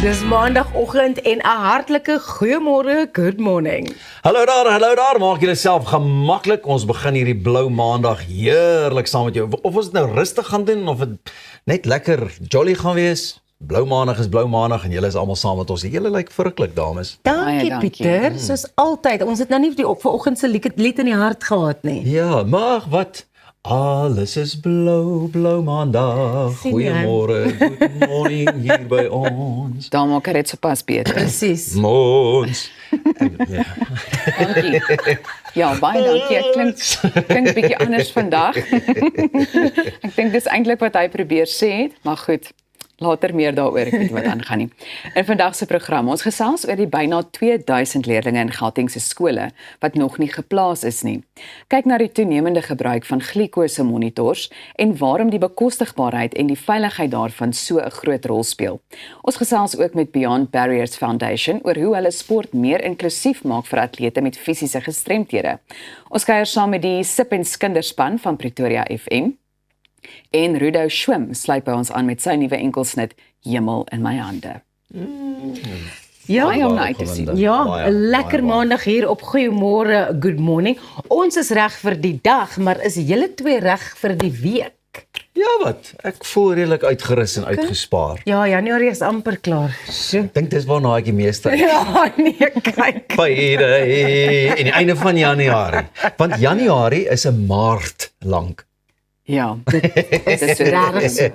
Dis maandagoggend en 'n hartlike goeiemôre, good morning. Hallo daar, maak julle self gemaklik. Ons begin hierdie blou maandag heerlik saam met jou. Of ons dit nou rustig gaan doen, of dit net lekker jolly gaan wees. Blou maandag is blou maandag en julle is almal saam met ons. Julle lyk verruklik, dames. Dankie, Dankie. Pieter, soos altyd. Ons het nou nie die vanoggend se lied in die hart gehad nie. Ja, maar wat? Alles is blou, blou maandag. Sien jy? Goeiemôre, good morning hier by ons. Daar maak dit sopas beter. Presies. Mons. Ja. Dankie. Ja, baie dankie. Ek klink bietjie anders vandag. Ek dink dis eintlik wat hy probeer sê het, maar goed. Later meer daaroor, ek weet nie wat aangaan nie. In vandag se program, ons gesels oor die byna 2000 leerdlinge in Gauteng se skole wat nog nie geplaas is nie. Kyk na die toenemende gebruik van glikose monitors en waarom die bekostigbaarheid en die veiligheid daarvan so 'n groot rol speel. Ons gesels ook met Beyond Barriers Foundation oor hoe hulle sport meer inklusief maak vir atlete met fisiese gestremthede. Ons kuier saam met die Sip en Skinderspan van Pretoria FM. En Rudo Schwim sluit by ons aan met sy nuwe enkelsnit Hemel in my hande. Ja, Baie om na uit te sien. ja, Baie, 'n lekker baie. maandag hier op goeiemôre, good morning. Ons is reg vir die dag, maar is julle twee reg vir die week? Ja wat, ek voel redelik uitgerus en uitgespaar. Ja, Januarie is amper klaar. So. Ek dink dis waarna ek die meeste Ja, nee, kyk. Friday en die einde van Januarie. Want Januarie is 'n maart lank. Ja, dit is so Regtig so.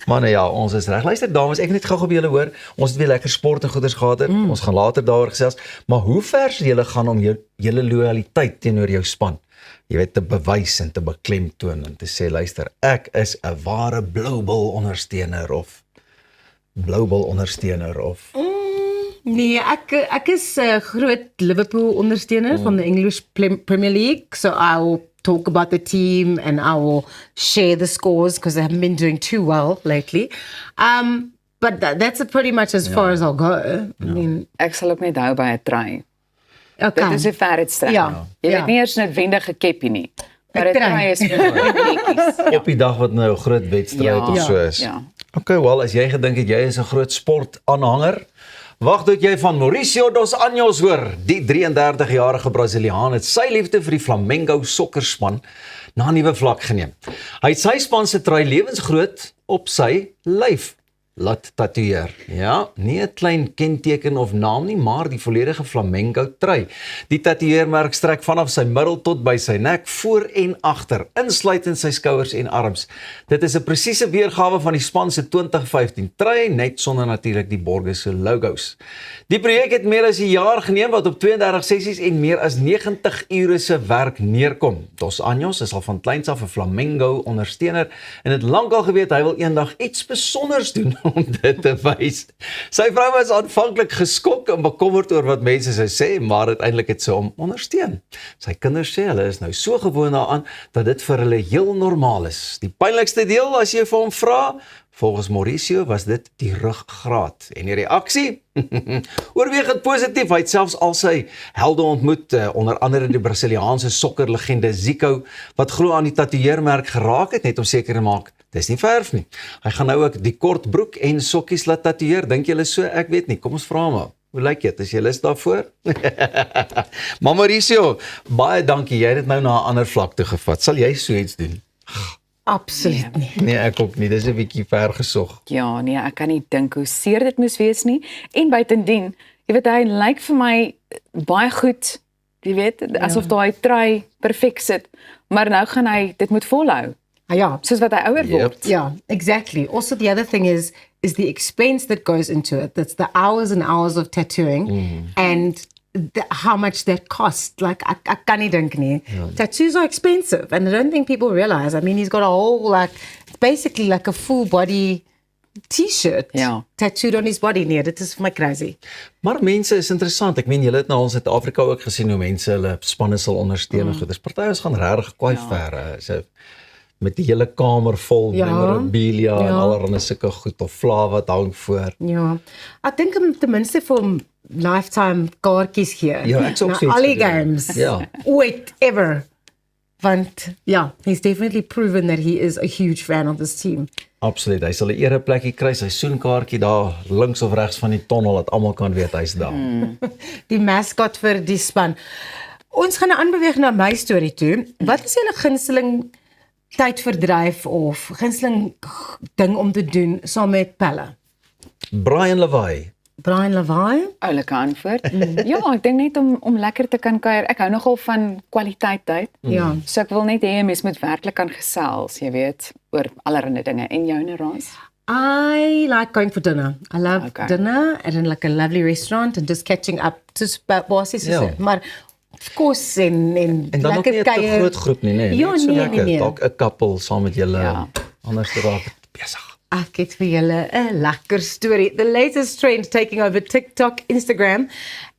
Maar ja, ons is reg. Luister dames, ek het net gou-gou by julle hoor. Ons het weer lekker sport en goeders gehad het. Ons gaan later daaroor gesels. Maar hoe ver sal julle gaan om julle lojaliteit teenoor jou span? Jy weet, te bewys en te beklemtoon en te sê, luister, ek is 'n ware Blue Bull ondersteuner of Blue Bull ondersteuner of Nee, ek is 'n groot Liverpool ondersteuner van the English Premier League, so I will talk about the team and I will share the scores because they haven't been doing too well lately. But that's pretty much as far as I'll go. I mean, ek sal ook net hou by 'n try. okay. Dit is 'n ver strek. Ja. Jy Ja. weet nie eers noodwendig 'n keppie nie. Maar 'n try. try is netjies. op die dag wat nou 'n groot wedstryd of so is. Ja. Okay, wel, as jy gedink het jy is 'n groot sportaanhanger, wag tot jy van Mauricio dos Anjos hoor. Die 33-jarige Brasiliaan het sy liefde vir die Flamengo sokkerspan na 'n nuwe vlak geneem. Hy het sy span se trui lewensgroot op sy lyf laat tatoeëer. Ja, nie 'n klein kenteken of naam nie, maar die volledige Flamengo trui. Die tatoeëermerk strek vanaf sy middel tot by sy nek, voor en agter, insluitend sy skouers en arms. Dit is 'n presiese weergawe van die span se 2015 trui, net sonder natuurlik die borgers se logos. Die projek het meer as 'n jaar geneem wat op 32 sessies en meer as 90 ure se werk neerkom. Dos Anjos is al van kleins af 'n Flamengo ondersteuner en het lankal geweet hy wil eendag iets besonders doen om dit te wys. Sy vrou was aanvanklik geskok en bekommerd oor wat mense sou sê, maar uiteindelik het sy hom ondersteun. Sy kinders sê hulle is nou so gewoond daaraan dat dit vir hulle heel normaal is. Die pynlikste deel as jy vir hom vra, volgens Mauricio was dit die ruggraat. En die reaksie? Oorwegend positief. Hy het selfs al sy helde ontmoet, onder andere die Brasiliaanse sokkerlegende Zico, wat glo aan die tatoeëermerk geraak het, net om seker te maak, dis nie verf nie. Hy gaan nou ook die kort broek en sokkies laat tatoeëer. Dink julle so? Ek weet nie. Kom ons vra maar. Hoe lyk dit? Is jy lus daarvoor? Maar Mauricio, baie dankie. Jy het dit nou na 'n ander vlak toe gevat. Sal jy so iets doen? Absoluut nie. Nee, ek ook nie. Dis 'n bietjie ver gesog. Ja, nee, ek kan nie dink hoe seer dit moes wees nie. En buitendien, jy weet hy lyk vir my baie goed. Jy weet, asof daai trui perfek sit. Maar nou gaan hy dit moet volhou, Ja. soos wat hy ouer word. Yeah, exactly. Also, the other thing is the expense that goes into it. That's the hours and hours of tattooing and how much that costs. Like, I can't think nie. Tattoos are expensive, and I don't think people realize. I mean, he's got a whole, it's basically like a full body t-shirt tattooed on his body. Nee, dit is vir my crazy. Maar mense is interessant. Ek meen, julle het nou al in Suid-Afrika ook gesien hoe mense hulle spanne sal ondersteun en goeders. Party gaan regtig kwai ver. So met die hele kamer vol memorabilia en allerlei sulke goed of fla wat hang voor. Ja. Ek dink ten minste vir hom lifetime kaartjies gee. Ja, ek sou ook na so al die iets gedoen. games. Ja. Ooit, ever. Want ja, he's definitely proven that he is a huge fan of this team. Absoluut. Hy sal 'n ereplekkie kry, sy soenkaartjie daar links of regs van die tonnel dat almal kan weet hy's daar. Die mascot vir die span. Ons gaan nou aanbeweeg na my storie toe. Wat is julle gunsteling tydverdryf of gunsteling ding om te doen saam met Pelle? Brian Levi. Brian Levi? Oulike antwoord. Ja, ek dink net om lekker te kan kuier. Ek hou nogal van kwaliteit tyd. Ja. So ek wil net hê 'n mens moet werklik kan gesels, jy weet, oor allerlei dinge. En joune Ras? I like going for dinner. I love dinner at like a lovely restaurant and just catching up to bosses. Ja. Maar of course en En dan ook nie 'n te groot groep nie, nee. Ja, Net so nee, lekker. nee. Dalk 'n koppel saam met julle. Ja. Anders raak dit besig. Ek het vir julle 'n lekker storie. The latest trend taking over TikTok, Instagram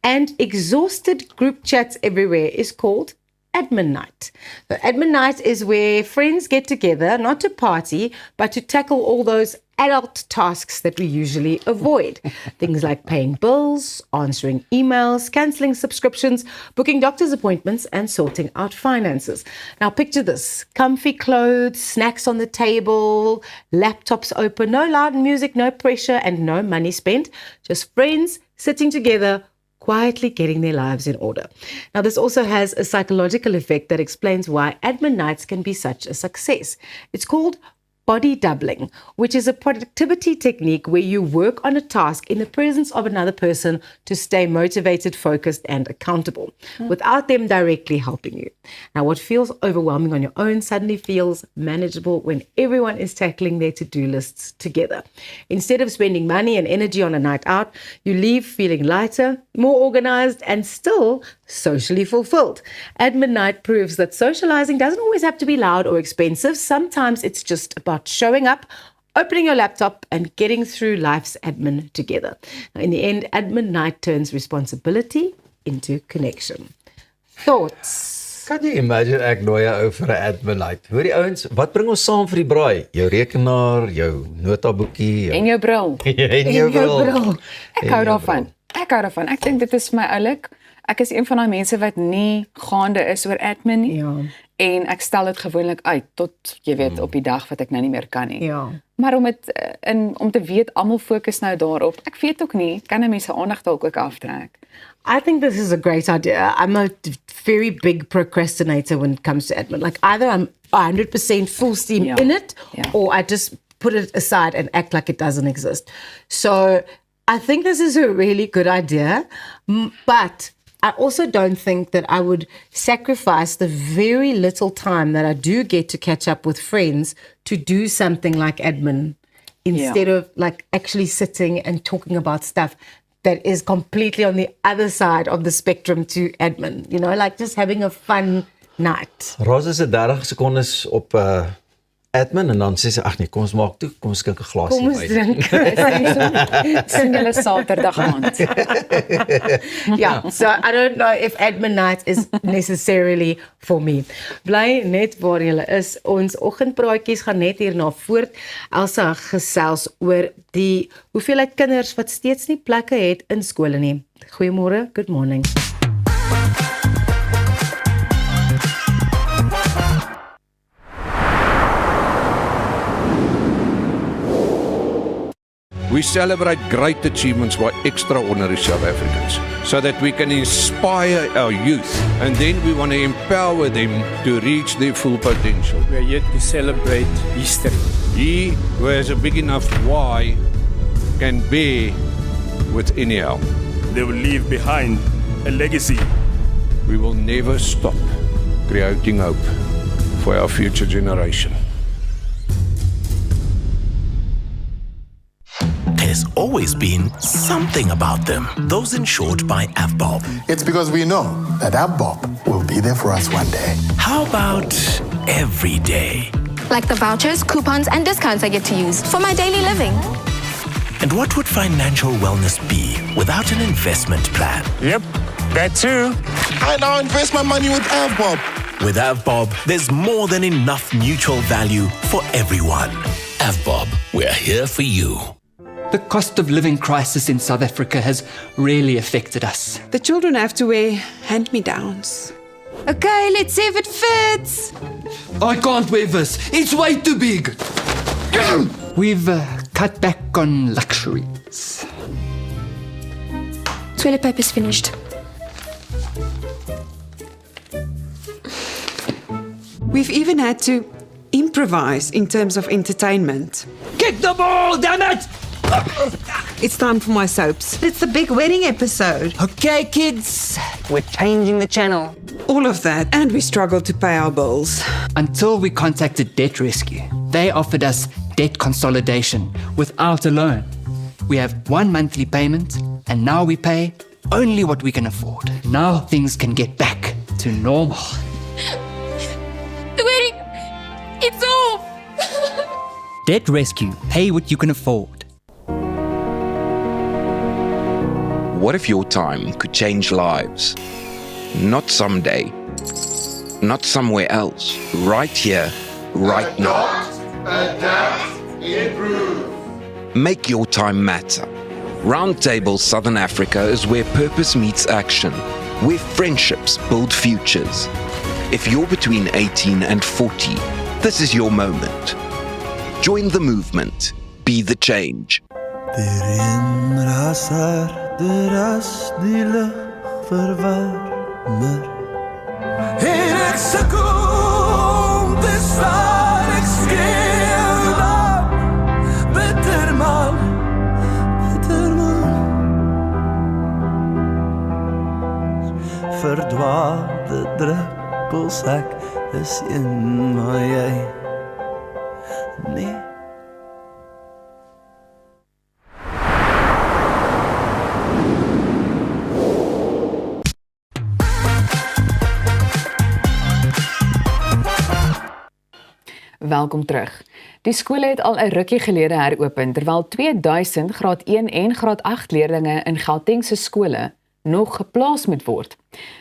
and exhausted group chats everywhere is called Admin Night. The Admin Night is where friends get together, not to party, but to tackle all those adult tasks that we usually avoid. Things like paying bills, answering emails, cancelling subscriptions, booking doctor's appointments, and sorting out finances. Now picture this. Comfy clothes, snacks on the table, laptops open, no loud music, no pressure, and no money spent. Just friends sitting together, quietly getting their lives in order. Now, this also has a psychological effect that explains why admin nights can be such a success. It's called body doubling, which is a productivity technique where you work on a task in the presence of another person to stay motivated, focused, and accountable without them directly helping you. Now, what feels overwhelming on your own suddenly feels manageable when everyone is tackling their to-do lists together. Instead of spending money and energy on a night out, you leave feeling lighter, more organized, and still socially fulfilled. Admin Night proves that socializing doesn't always have to be loud or expensive. Sometimes it's just about showing up, opening your laptop, and getting through life's admin together. Now, in the end, Admin Night turns responsibility into connection. Thoughts? Kan jy imagine ek nooi 'n ou vir 'n admin night? Hoor die ouens, wat bring ons saam vir die braai? Jou rekenaar, jou notaboekie, En jou bril. en jou bril. Ek hou daarvan. Ek dink dit is vir my oulik. Ek is een van daai mense wat nie gaande is oor admin nie. Ja. En ek stel dit gewoonlik uit tot jy weet op die dag wat ek nou nie meer kan nie. Ja. Maar om te weet almal fokus nou daarop. Ek weet ook nie, kan 'n mens se aandag dalk ook aftrek. I think this is a great idea. I'm a very big procrastinator when it comes to admin. Like either I'm 100% full steam Yeah. in it, Yeah. or I just put it aside and act like it doesn't exist. So I think this is a really good idea, but I also don't think that I would sacrifice the very little time that I do get to catch up with friends to do something like admin instead of like actually sitting and talking about stuff that is completely on the other side of the spectrum to admin, you know, like just having a fun night. Ros is 'n 30 sekondes op admin en dan sê sy ag nee, kom ons maak toe, kom ons skink 'n glasie Kom ons wyn. drink. Sien julle Saterdag aand. Yeah, so I don't know if admin night is necessarily for me. Bly net waar julle is. Ons oggendpraatjies gaan net hierna voort. Elsa gesels oor die hoeveelheid kinders wat steeds nie plekke het in skole nie. Goeiemôre, good morning. We celebrate great achievements by extraordinary South Africans so that we can inspire our youth and then we want to empower them to reach their full potential. We are here to celebrate history. He who has a big enough why can bear with any help. They will leave behind a legacy. We will never stop creating hope for our future generation. There's always been something about them. Those insured by AVBOB. It's because we know that AVBOB will be there for us one day. How about every day? Like the vouchers, coupons, and discounts I get to use for my daily living. And what would financial wellness be without an investment plan? Yep, that too. I now invest my money with AVBOB. With AVBOB, there's more than enough mutual value for everyone. AVBOB, we're here for you. The cost of living crisis in South Africa has really affected us. The children have to wear hand-me-downs. Okay, let's see if it fits. I can't wear this. It's way too big. We've cut back on luxuries. Toilet paper's finished. We've even had to improvise in terms of entertainment. Kick the ball, damn it! It's time for my soaps. It's the big wedding episode. Okay, kids. We're changing the channel. All of that, and we struggled to pay our bills. Until we contacted Debt Rescue. They offered us debt consolidation without a loan. We have 1 monthly payment, and now we pay only what we can afford. Now things can get back to normal. The wedding, it's off. Debt Rescue. Pay what you can afford. What if your time could change lives? Not someday, not somewhere else, right here, right now. Adapt, improve. Make your time matter. Roundtable Southern Africa is where purpose meets action, where friendships build futures. If you're between 18 and 40, this is your moment. Join the movement. Be the change. En ek sukkel, dis waar ek skreeu dan. Bitter man. Verdwaalde druppels, ek is een, maar jy nee. Welkom terug. Die skole het al 'n rukkie gelede heropen, terwyl 2000 graad 1 en graad 8 leerdlinge in Gauteng se skole nog geplaas moet word.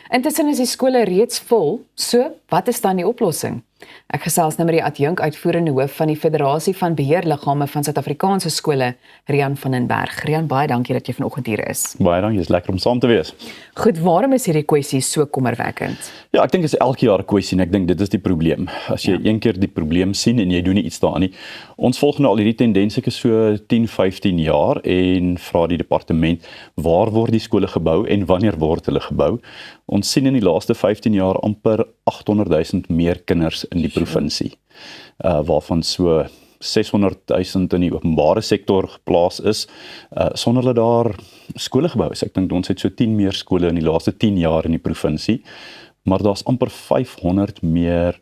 Intussen is die skole reeds vol, so wat is dan die oplossing? Ek gesels nou met die adjunk-uitvoerende hoof van die Federasie van Beheerliggame van Suid-Afrikaanse skole, Rian van den Berg. Rian, baie dankie dat jy vanoggend hier is. Baie dankie, is lekker om saam te wees. Goed, waarom is hierdie kwessie so kommerwekkend? Ja, ek dink dit is elke jaar 'n kwessie en ek dink dit is die probleem. As jy een keer die probleem sien en jy doen nie iets daaraan nie. Ons volg nou al hierdie tendens ek is so 10, 15 jaar en vra die departement, waar word die skole gebou en wanneer word hulle gebou? Ons sien in die laaste 15 jaar amper 800,000 meer kinders in die provinsie, waarvan so 600,000 in die openbare sektor geplaas is, sonder dat daar skole gebou is. Ek dink ons het so 10 meer skole in die laaste 10 jaar in die provinsie, maar daar's amper 500 meer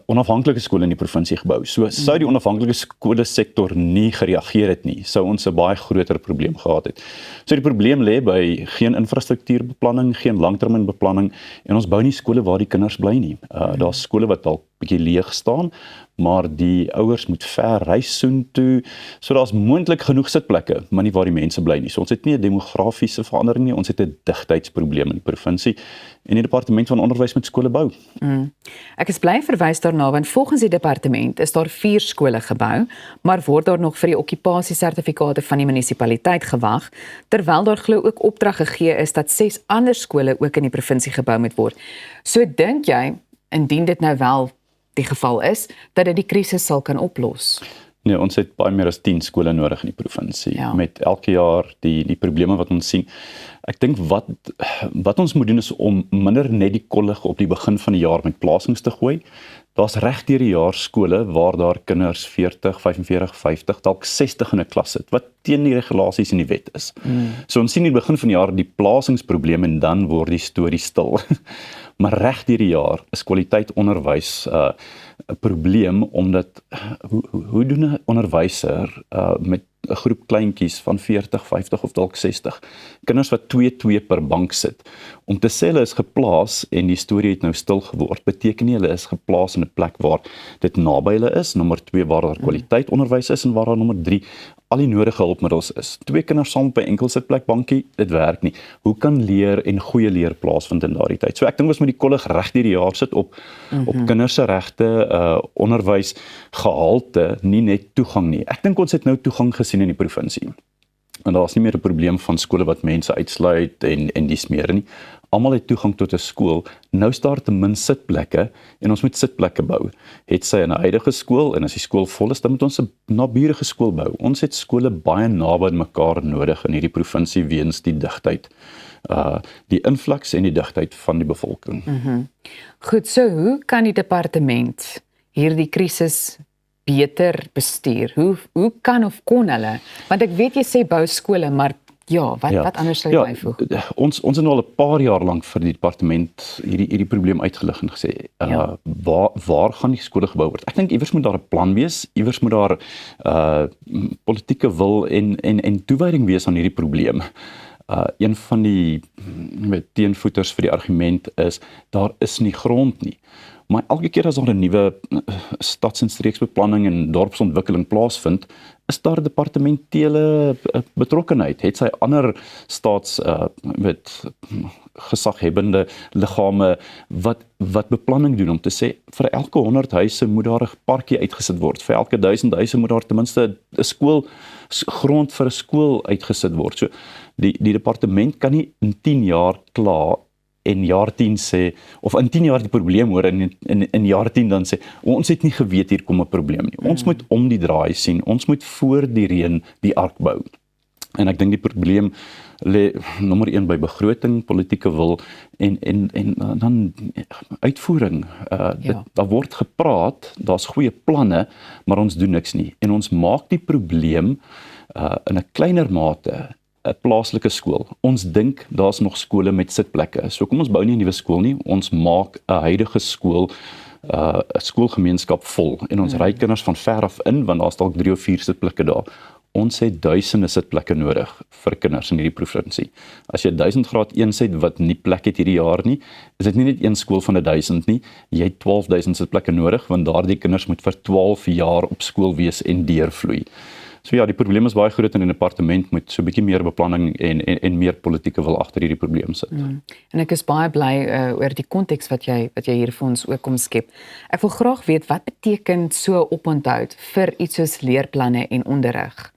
onafhanklike skole in die provinsie gebou. So sou die onafhanklike skole sektor nie gereageer het nie, sou ons 'n baie groter probleem gehad het. So die probleem lê by geen infrastruktuurbeplanning, geen langtermynbeplanning en ons bou nie skole waar die kinders bly nie. Daar's skole wat dalk bietjie leeg staan, maar die ouers moet ver reis soontoe, so daar's moontlik genoeg sitplekke, maar nie waar die mense bly nie. So ons het nie 'n demografiese verandering nie, ons het 'n digtheidsprobleem in die provinsie en die departement van onderwys moet skole bou. Ek is bly verwys daarna, want volgens die departement is daar 4 skole gebou, maar word daar nog vir die okkupasiesertifikate van die munisipaliteit gewag, terwyl daar glo ook opdrag gegee is dat 6 ander skole ook in die provinsie gebou moet word. So dink jy, indien dit nou wel die geval is, dat dit die krisis sal kan oplos? Nee, ons het baie meer as 10 skole nodig in die provinsie, met elke jaar die probleme wat ons sien. Ek dink wat ons moet doen is om minder net die kollig op die begin van die jaar met plasings te gooi. Daar's reg deur die jaar skole waar daar kinders 40, 45, 50, dalk 60 in 'n klas sit, wat teen die regulasies in die wet is. So ons sien in die begin van die jaar die plasingsprobleem en dan word die storie stil. Maar reg deur die jaar is kwaliteit onderwys 'n probleem, omdat hoe doen 'n onderwyser met 'n groep kleintjies van 40, 50 of dalk 60 kinders wat 2 per bank sit, om te sê hulle is geplaas en die storie het nou stil geword, beteken nie hulle is geplaas in 'n plek waar dit naby hulle is, nommer 2 waar daar kwaliteit onderwys is en waar daar nommer 3 al die nodige hulpmiddels is. 2 kinders saam op 'n enkel sitplek bankie, dit werk nie. Hoe kan leer en goeie leer plaasvind in daardie tyd? So ek dink ons moet die kollig reg deur die jaar sit op kinders se regte, onderwys gehalte, nie net toegang nie. Ek dink ons het nou toegang gesien in die provinsie. En daar's nie meer 'n probleem van skole wat mense uitsluit en dies meer nie. almal het toegang tot 'n skool. Nou is daar ten minste sitplekke en ons moet sitplekke bou. Het sy in 'n huidige skool en as die skool vol is, dan moet ons 'n naburige skool bou. Ons het skole baie naby aan mekaar nodig in hierdie provinsie weens die digtheid. Die invloeks en die digtheid van die bevolking. Goed, so hoe kan die departement hierdie krisis beter bestuur? Hoe kan of kon hulle? Want ek weet jy sê bou skole, maar wat anders sou jy byvoeg? Ons het nou al 'n paar jaar lank vir die departement hierdie probleem uitgelig en gesê, waar gaan die skole gebou word? Ek dink iewers moet daar 'n plan wees, iewers moet daar politieke wil en toewyding wees aan hierdie probleem. Een van die teenvoeters vir die argument is, daar is nie grond nie. Maar elke keer as daar 'n nuwe stads- en streeksbeplanning en dorpsontwikkeling plaasvind, is daar departementele betrokkenheid. Het sy ander gesaghebende liggame wat beplanning doen om te sê, vir elke 100 huise moet daar 'n parkie uitgesit word. Vir elke 1000 huise moet daar ten minste 'n skool, grond vir 'n skool uitgesit word. So die departement kan nie in 10 jaar klaar en jaar 10 sê, of in 10 jaar die probleem hoor en in jaar 10 dan sê, ons het nie geweet hier kom 'n probleem nie. Ons moet om die draai sien, ons moet voor die reën die ark bou. En ek dink die probleem lê nommer 1 by begroting, politieke wil en dan uitvoering. Daar word gepraat, daar's goeie planne, maar ons doen niks nie. En ons maak die probleem in 'n kleiner mate 'n plaaslike skool. Ons dink daar's nog skole met sitplekke. So kom ons bou nie 'n nuwe skool nie. Ons maak 'n huidige skool 'n skoolgemeenskap vol en ons ry kinders van ver af in want daar's dalk 3 of 4 sitplekke daar. Ons het duisende sitplekke nodig vir kinders in hierdie provinsie. As jy 1000 graad 1 het wat nie plek het hierdie jaar nie, is dit nie net een skool van 1000 nie. Jy het 12000 sitplekke nodig want daardie kinders moet vir 12 jaar op skool wees en deurvloei. So ja, die probleem is baie groot en die departement moet so 'n bietjie meer beplanning en meer politieke wil agter hierdie probleem sit. En ek is baie bly oor die konteks wat jy hier vir ons ook kom skep. Ek wil graag weet wat beteken so oponthoud vir iets soos leerplanne en onderrig?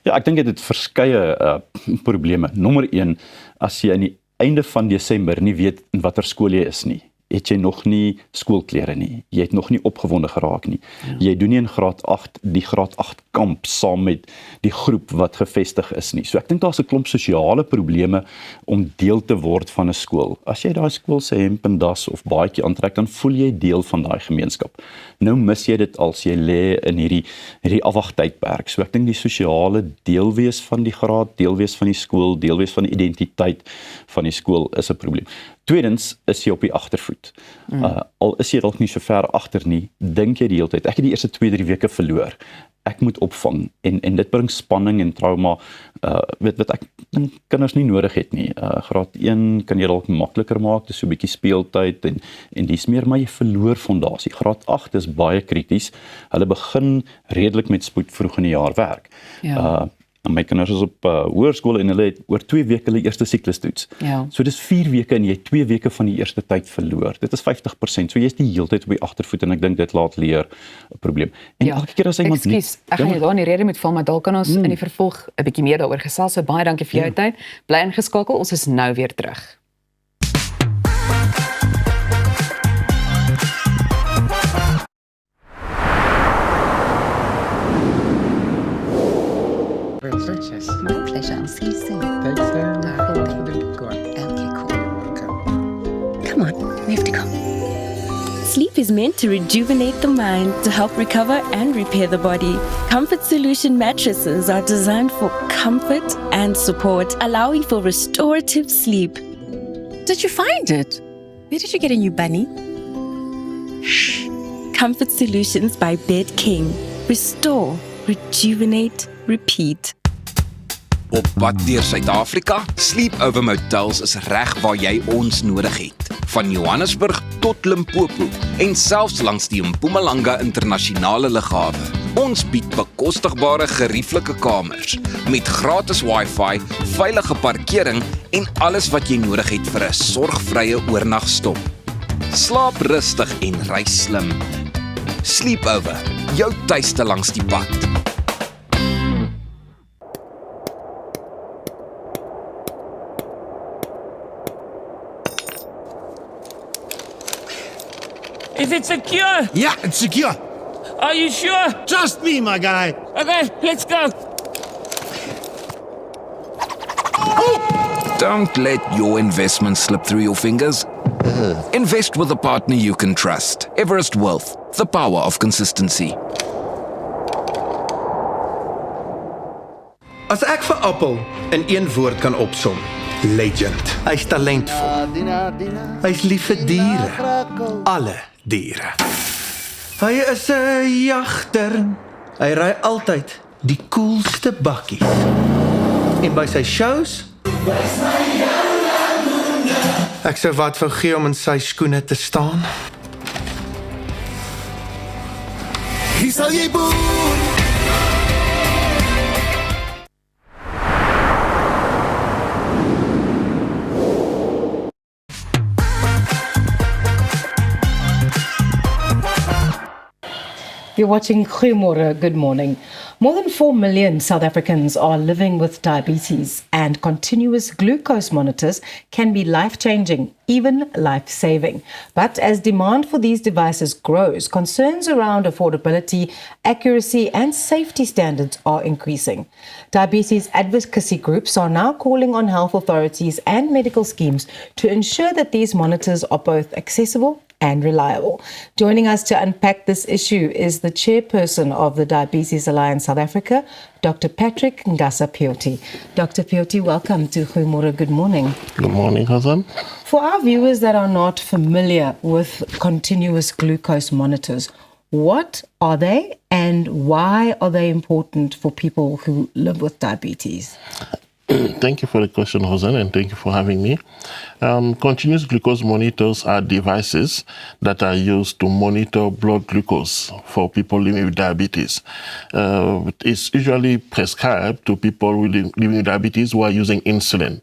Ja, ek dink dit het verskeie probleme. Nommer 1, as jy aan die einde van Desember nie weet in watter skool jy is nie, het jy nog nie skoolklere nie. Jy het nog nie opgewonde geraak nie. Jy doen nie in graad 8 die graad 8 kamp saam met die groep wat gevestig is nie. So ek dink daar's 'n klomp sosiale probleme om deel te word van 'n skool. As jy daai skool se hemp en das of baadjie aantrek, dan voel jy deel van daai gemeenskap. Nou mis jy dit als jy lê in hierdie afwagtydperk. So ek dink die sosiale deelwees van die graad, deelwees van die skool, deelwees van die identiteit van die skool is 'n probleem. Tweedens is jy op die agtervoet. Al is jy dalk nie so ver agter nie, dink jy die hele tyd, ek het die eerste 2-3 weke verloor. Ek moet opvang en dit bring spanning en trauma wat ek dink kinders nie nodig het nie. Graad 1 kan jy dalk makliker maak, dis so 'n bietjie speeltyd en dis meer, maar jy verloor fondasie. Graad 8 is baie krities. Hulle begin redelik met spoed vroeg in die jaar werk. My kinders is op hoërskool en hulle het oor 2 weke hulle eerste siklustoets. So dis 4 weke en jy 2 weke van die eerste tyd verloor. Dit is 50%. So jy is die hele tyd op die agtervoet en ek dink dit laat leer 'n probleem. En elke keer as iemand ek gaan jy daar nie rede met val, maar dalk kan ons in die vervolg 'n bietjie meer daaroor gesels. So baie dankie vir jou tyd. Bly ingeskakel. Ons is nou weer terug. My pleasure. I'll see you soon. Thanks, Go on. Okay, cool. Come on, we have to go. Sleep is meant to rejuvenate the mind, to help recover and repair the body. Comfort Solution mattresses are designed for comfort and support, allowing for restorative sleep. Did you find it? Where did you get a new bunny? Shh. Comfort Solutions by Bed King. Restore, rejuvenate, repeat. Op pad deur Suid-Afrika, Sleep Over Motels is reg waar jy ons nodig het. Van Johannesburg tot Limpopo en selfs langs die Mpumalanga internasionale lughawe. Ons bied bekostigbare gerieflike kamers met gratis Wi-Fi, veilige parkering en alles wat jy nodig het vir 'n sorgvrye oornagstop. Slaap rustig en reis slim. Sleep Over, jou tuiste langs die pad. Is it secure? Yeah, it's secure. Are you sure? Trust me, my guy. Okay, let's go. Don't let your investment slip through your fingers. Invest with a partner you can trust. Everest Wealth, the power of consistency. As ek vir Appel in een woord kan opsom, legend. Hy's talentvol. Hy's lief vir diere. Alle diere. Hy is 'n jagter. Hy ry altyd die coolste bakkies. En by sy shows ek sou wat wou gee om in sy skoene te staan. Hier sal jy boer. You're watching Goeiemorgen, good morning. More than 4 million South Africans are living with diabetes, and continuous glucose monitors can be life-changing, even life-saving. But as demand for these devices grows, concerns around affordability, accuracy and safety standards are increasing. Diabetes advocacy groups are now calling on health authorities and medical schemes to ensure that these monitors are both accessible and reliable. Joining us to unpack this issue is the chairperson of the Diabetes Alliance South Africa, Dr. Patrick Ngasa-Pioti. Dr. Pioti, welcome to Goeiemorgen, good morning. Good morning, Hazan. For our viewers that are not familiar with continuous glucose monitors, what are they and why are they important for people who live with diabetes? Thank you for the question, Hosen, and thank you for having me. Continuous glucose monitors are devices that are used to monitor blood glucose for people living with diabetes. It's usually prescribed to people living with diabetes who are using insulin,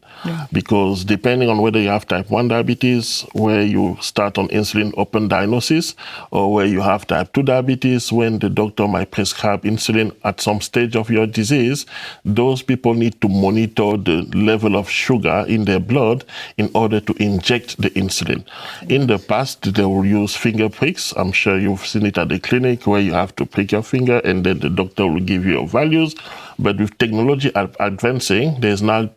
because depending on whether you have type 1 diabetes, where you start on insulin open diagnosis, or where you have type 2 diabetes, when the doctor might prescribe insulin at some stage of your disease, those people need to monitor the level of sugar in their blood in order to inject the insulin. In the past, they will use finger pricks. I'm sure you've seen it at the clinic, where you have to prick your finger and then the doctor will give you your values. But with technology advancing, there's now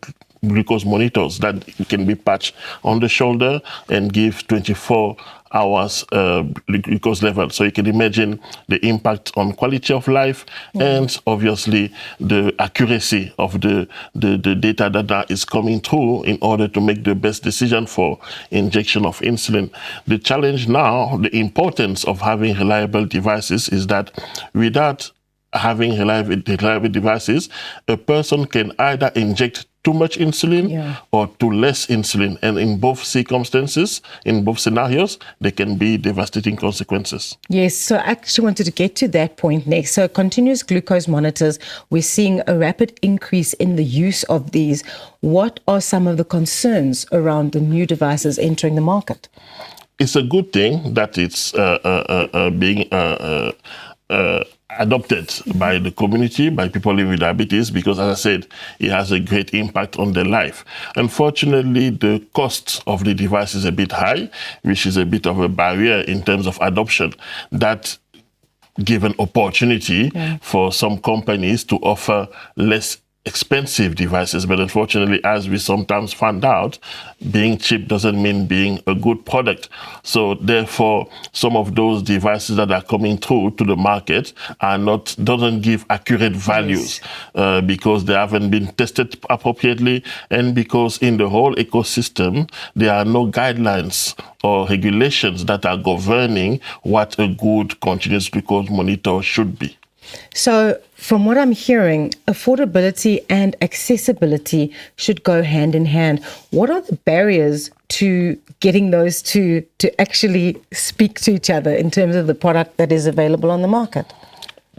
glucose monitors that can be patched on the shoulder and give 24 hours glucose level. So you can imagine the impact on quality of life and obviously the accuracy of the data that is coming through in order to make the best decision for injection of insulin. The challenge now, the importance of having reliable devices is that without having reliable devices, a person can either inject too much insulin or too less insulin. And in both circumstances, in both scenarios, there can be devastating consequences. Yes, so I actually wanted to get to that point next. So continuous glucose monitors, we're seeing a rapid increase in the use of these. What are some of the concerns around the new devices entering the market? It's a good thing that it's being adopted by the community, by people living with diabetes, because as I said, it has a great impact on their life. Unfortunately, the cost of the device is a bit high, which is a bit of a barrier in terms of adoption. That give an opportunity for some companies to offer less expensive devices, but unfortunately, as we sometimes find out, being cheap doesn't mean being a good product. So therefore, some of those devices that are coming through to the market doesn't give accurate values because they haven't been tested appropriately, and because in the whole ecosystem, there are no guidelines or regulations that are governing what a good continuous glucose monitor should be. So from what I'm hearing, affordability and accessibility should go hand in hand. What are the barriers to getting those two to actually speak to each other in terms of the product that is available on the market?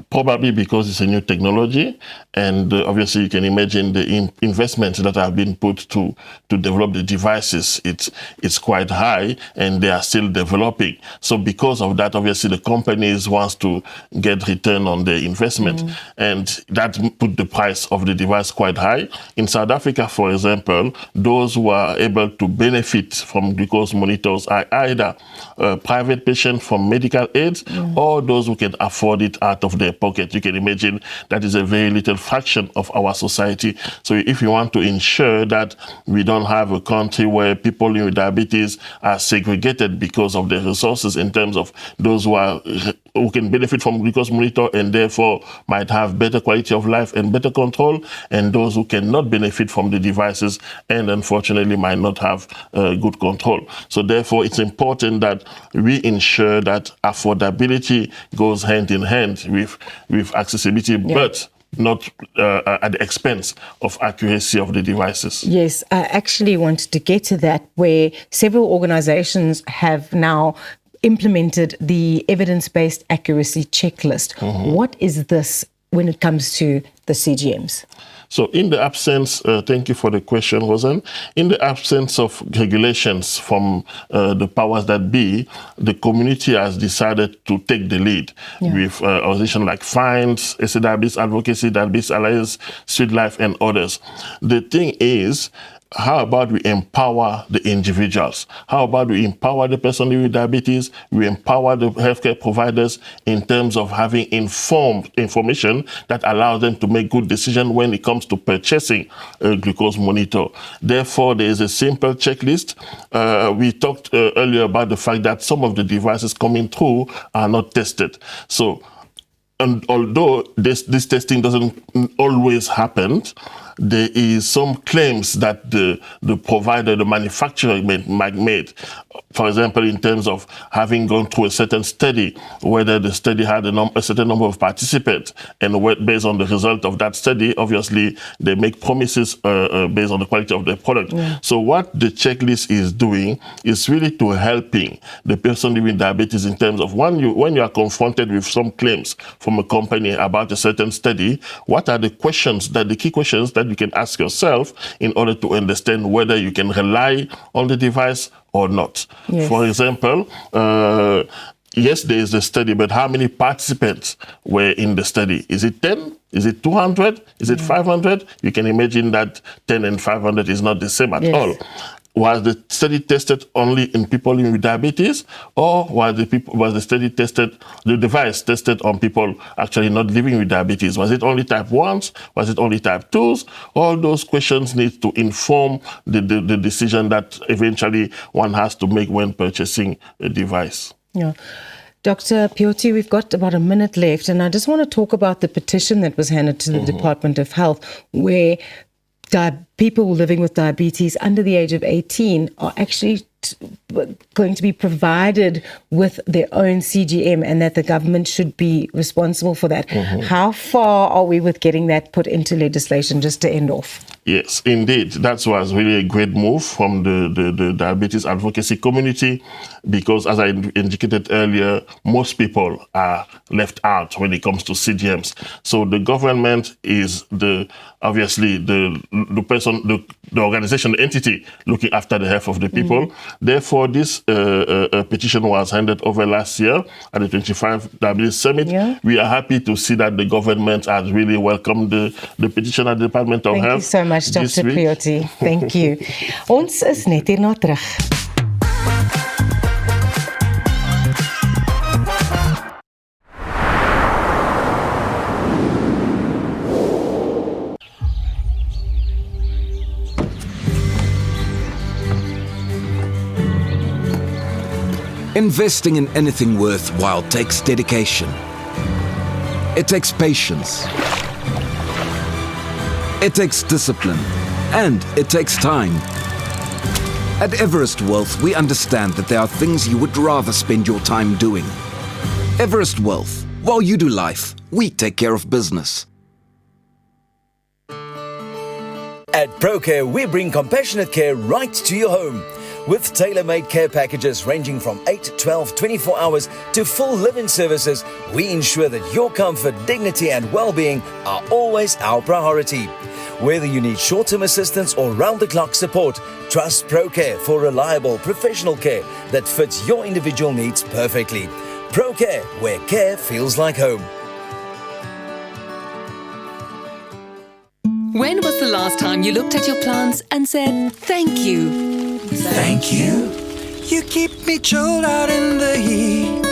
Probably because it's a new technology, and obviously you can imagine the investments that have been put to develop the devices. It's quite high, and they are still developing. So because of that, obviously the companies wants to get return on their investment, and that put the price of the device quite high. In South Africa, for example, those who are able to benefit from glucose monitors are either private patients from medical aids or those who can afford it out of their pocket. You can imagine that is a very little fraction of our society. So if you want to ensure that we don't have a country where people with diabetes are segregated because of their resources in terms of those who can benefit from glucose monitor and therefore might have better quality of life and better control, and those who cannot benefit from the devices and unfortunately might not have good control. So therefore it's important that we ensure that affordability goes hand in hand with accessibility, but not at the expense of accuracy of the devices. Yes, I actually wanted to get to that, where several organizations have now implemented the evidence-based accuracy checklist. What is this when it comes to the CGMs? So in the absence, thank you for the question, Rosen. In the absence of regulations from the powers that be, the community has decided to take the lead with organizations like FINDS, SA Diabetes Advocacy, Diabetes Alliance, Sweet Life, and others. The thing is, how about we empower the individuals? How about we empower the person with diabetes? We empower the healthcare providers in terms of having information that allows them to make good decisions when it comes to purchasing a glucose monitor. Therefore, there is a simple checklist. We talked earlier about the fact that some of the devices coming through are not tested. So, and although this testing doesn't always happen, there is some claims that the provider, the manufacturer might make. For example, in terms of having gone through a certain study, whether the study had a certain number of participants, and based on the result of that study, obviously they make promises based on the quality of their product. So what the checklist is doing is really to helping the person living diabetes in terms of when you are confronted with some claims from a company about a certain study, what are the key questions that you can ask yourself in order to understand whether you can rely on the device or not. For example, yes, there is a study, but how many participants were in the study? Is it 10? Is it 200? Is it 500? You can imagine that 10 and 500 is not the same at all. Was the study tested only in people with diabetes, or was the device tested on people actually not living with diabetes? Was it only type 1s? Was it only type 2s? All those questions need to inform the decision that eventually one has to make when purchasing a device. Dr. Pioti, we've got about a minute left, and I just want to talk about the petition that was handed to the Department of Health, where people living with diabetes under the age of 18 are actually going to be provided with their own CGM, and that the government should be responsible for that. How far are we with getting that put into legislation, just to end off? Yes, indeed. That was really a great move from the diabetes advocacy community, because as I indicated earlier, most people are left out when it comes to CGMs. So the government is obviously the organization, the entity looking after the health of the people. Therefore, this petition was handed over last year at the 25 Diabetes Summit. We are happy to see that the government has really welcomed the petition at the Department of Health. Thank you so much, Dr. Pioti. Thank you. Ons is net hierna terug. Investing in anything worthwhile takes dedication. It takes patience. It takes discipline. And it takes time. At Everest Wealth, we understand that there are things you would rather spend your time doing. Everest Wealth. While you do life, we take care of business. At ProCare, we bring compassionate care right to your home. With tailor-made care packages ranging from 8, 12, 24 hours to full live-in services, we ensure that your comfort, dignity and well-being are always our priority. Whether you need short-term assistance or round-the-clock support, trust ProCare for reliable professional care that fits your individual needs perfectly. ProCare, where care feels like home. When was the last time you looked at your plants and said, thank you? Thank you. You keep me chilled out in the heat.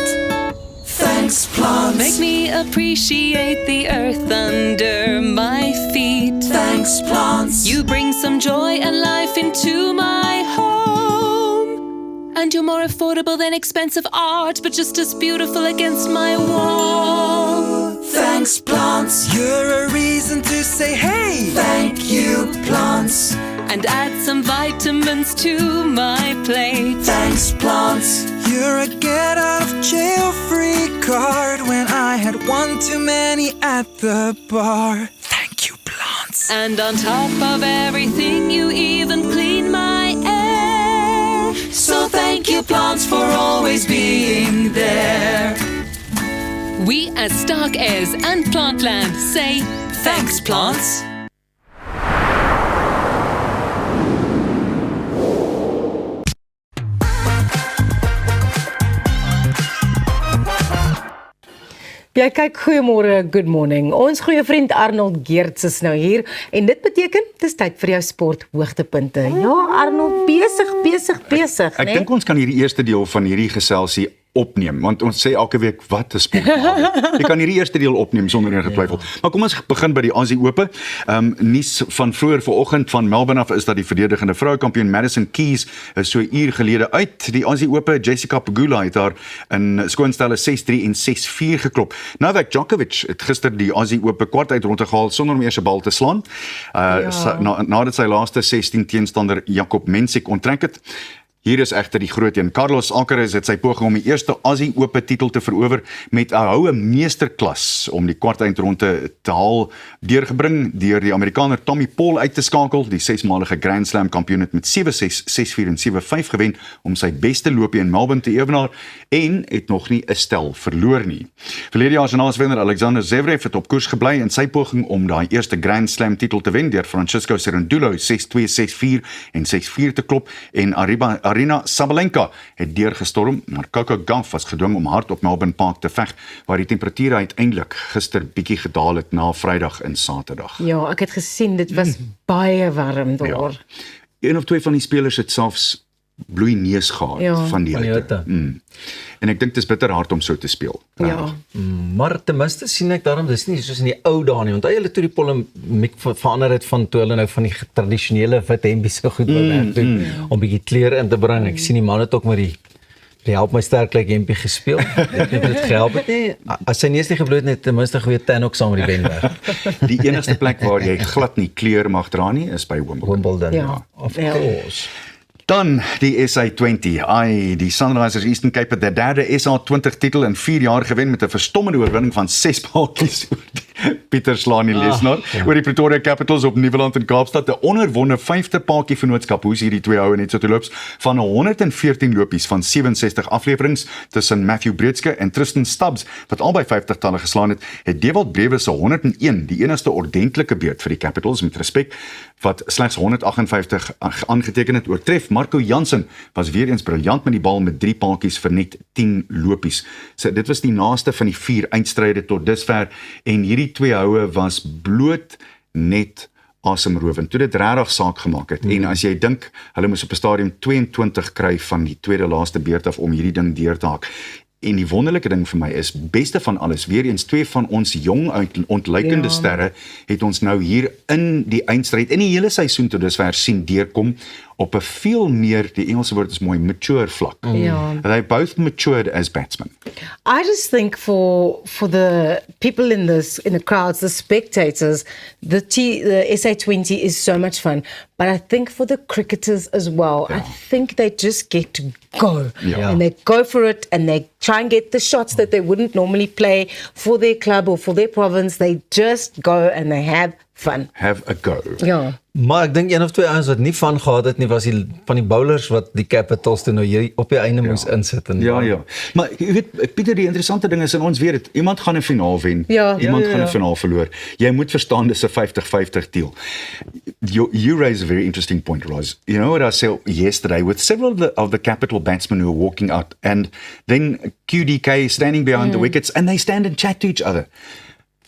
Thanks, plants. Make me appreciate the earth under my feet. Thanks, plants. You bring some joy and life into my home. And you're more affordable than expensive art, but just as beautiful against my wall. Thanks, plants. You're a reason to say, hey, thank you, plants. And add some vitamins to my plate. Thanks, plants. You're a get out of jail free card when I had one too many at the bar. Thank you, plants. And on top of everything, you even clean my air. So thank you, plants, for always being there. We as Stark Airs and Plantland say, thanks, plants. Jy kyk goeiemôre, good morning. Ons goeie vriend Arnold Geerts is nou hier en dit beteken dis tyd vir jou sport hoogtepunte. Ja, Arnold, besig, Ek dink ons kan hierdie eerste deel van hierdie geselsie opneem, want ons sê elke week wat 'n sport. Jy kan hierdie eerste deel opneem sonder enige twyfel. Maar kom ons begin by die Aussie Ope. Nuus van vroeër vanoggend van Melbourne af is dat die verdedigende vrouekampioen Madison Keys is so 'n uur gelede uit die Aussie Ope. Jessica Pegula het haar in skoonstelle 6-3 en 6-4 geklop. Novak Djokovic het gister die Aussie Ope kwartuit rondgehaal sonder om eers 'n bal te slaan. Nadat sy laaste 16 teenstander Jakob Mensik onttrek het. Hier is egter die groot een. Carlos Alcaraz het sy poging om die eerste Aussie Ope titel te verower met 'n houe meesterklas om die kwartfinale te haal deurgebring deur die Amerikaner Tommy Paul uit te skakel. Die 6-malige Grand Slam kampioen het met 7-6, 6-4 en 7-5 gewen om sy beste loopie in Melbourne te ewenaar en het nog nie 'n stel verloor nie. Verlede jaar se naaswenner Alexander Zverev het op koers gebly in sy poging om daai eerste Grand Slam titel te wen deur Francisco Cerundolo 6-2, 6-4 en 6-4 te klop en Arina Sabalenka het deurgestorm, maar Coco Gauff was gedwing om hard op Melbourne Park te veg, waar die temperature uiteindelik gister bietjie gedaal het na Vrydag en Saterdag. Ja, ek het gesien, dit was baie warm daar. Ja. Een of twee van die spelers het selfs bloeineus gehad van die hitte. En ek dink dit is bitter hard om so te speel. Ja. Maar ten minste sien ek daarom, dis nie soos in die ou dae nie, want hulle toe die polemiek verander het van toe hulle nou van die tradisionele wit hempies so goed wil werk doen, om bietjie kleur in te bring. Ek sien die man het ook met die help my sterk lyk hempie gespeel. Ek het dit gehelp het nie. As sy neus nie gebloed het, ten minste goeie tan ook saam met die wenwerk. Die enigste plek waar jy glad nie kleur mag dra nie, is by Wimbledon. Ja, of course. Dan die SA20. Die Sunrisers Eastern Cape het die derde SA20 titel in 4 jaar gewen met 'n verstommende oorwinning van 6 paadjies oor die Pieter Slanie Lesnar oor die Pretoria Capitals op Nieuweland in Kaapstad. 'n onerwonne 5de paadjie vennootskap. Hoe is hierdie twee oue net so te loops van 114 lopies van 67 afleweringe tussen Matthew Breedske en Tristan Stubbs wat albei 50-talle geslaan het Dewald Brewe se 101 die enigste ordentlike beurt vir die Capitals met respek wat slegs 158 aangeteken het oortref. Marco Jansen was weer eens briljant met die bal met 3 paadjies vir net 10 lopies. So dit was die naaste van die 4 eindstryde tot dusver en hierdie twee houe was bloot net asemrowend toe dit regtig saak gemaak het. En as jy dink hulle moes op 'n stadium 22 kry van die tweede laaste beurt af om hierdie ding deur te haak. En die wonderlike ding vir my is, beste van alles, weer eens 2 van ons jong ontluikende sterre het ons nou hier in die eindstryd, in die hele seisoen tot dusver sien deurkom op 'n veel meer, die Engelse woord is mooi, mature vlak. They both matured as batsmen. I just think for the people in the crowds, the spectators, the SA20 is so much fun. But I think for the cricketers as well, I think they just get to go. And they go for it and they try and get the shots that they wouldn't normally play for their club or for their province. They just go and they have fun. Have a go. Ja. Maar ek dink een of twee ouens wat nie van gehad het nie was die van die bowlers wat die Capitals toe nou hier op die einde moes insit en Ja. Maar jy weet Pieter, die interessante ding is en ons weet dit, iemand gaan 'n finaal wen. Ja. Iemand gaan 'n finaal verloor. Jy moet verstaan dis 'n 50-50 deal. You raise a very interesting point, Roz. You know what I said yesterday with several of the Capital batsmen who were walking out and then QDK standing behind the wickets and they stand and chat to each other.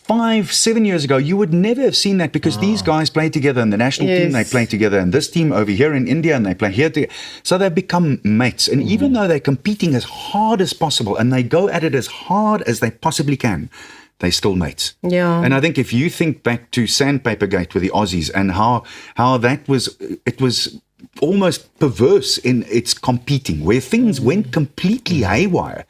5-7 years ago, you would never have seen that because these guys play together in the national team, they play together in this team over here in India, and they play here together. So they've become mates. And even though they're competing as hard as possible and they go at it as hard as they possibly can, they're still mates. Yeah. And I think if you think back to Sandpapergate with the Aussies and how that was, it was almost perverse in its competing, where things went completely haywire.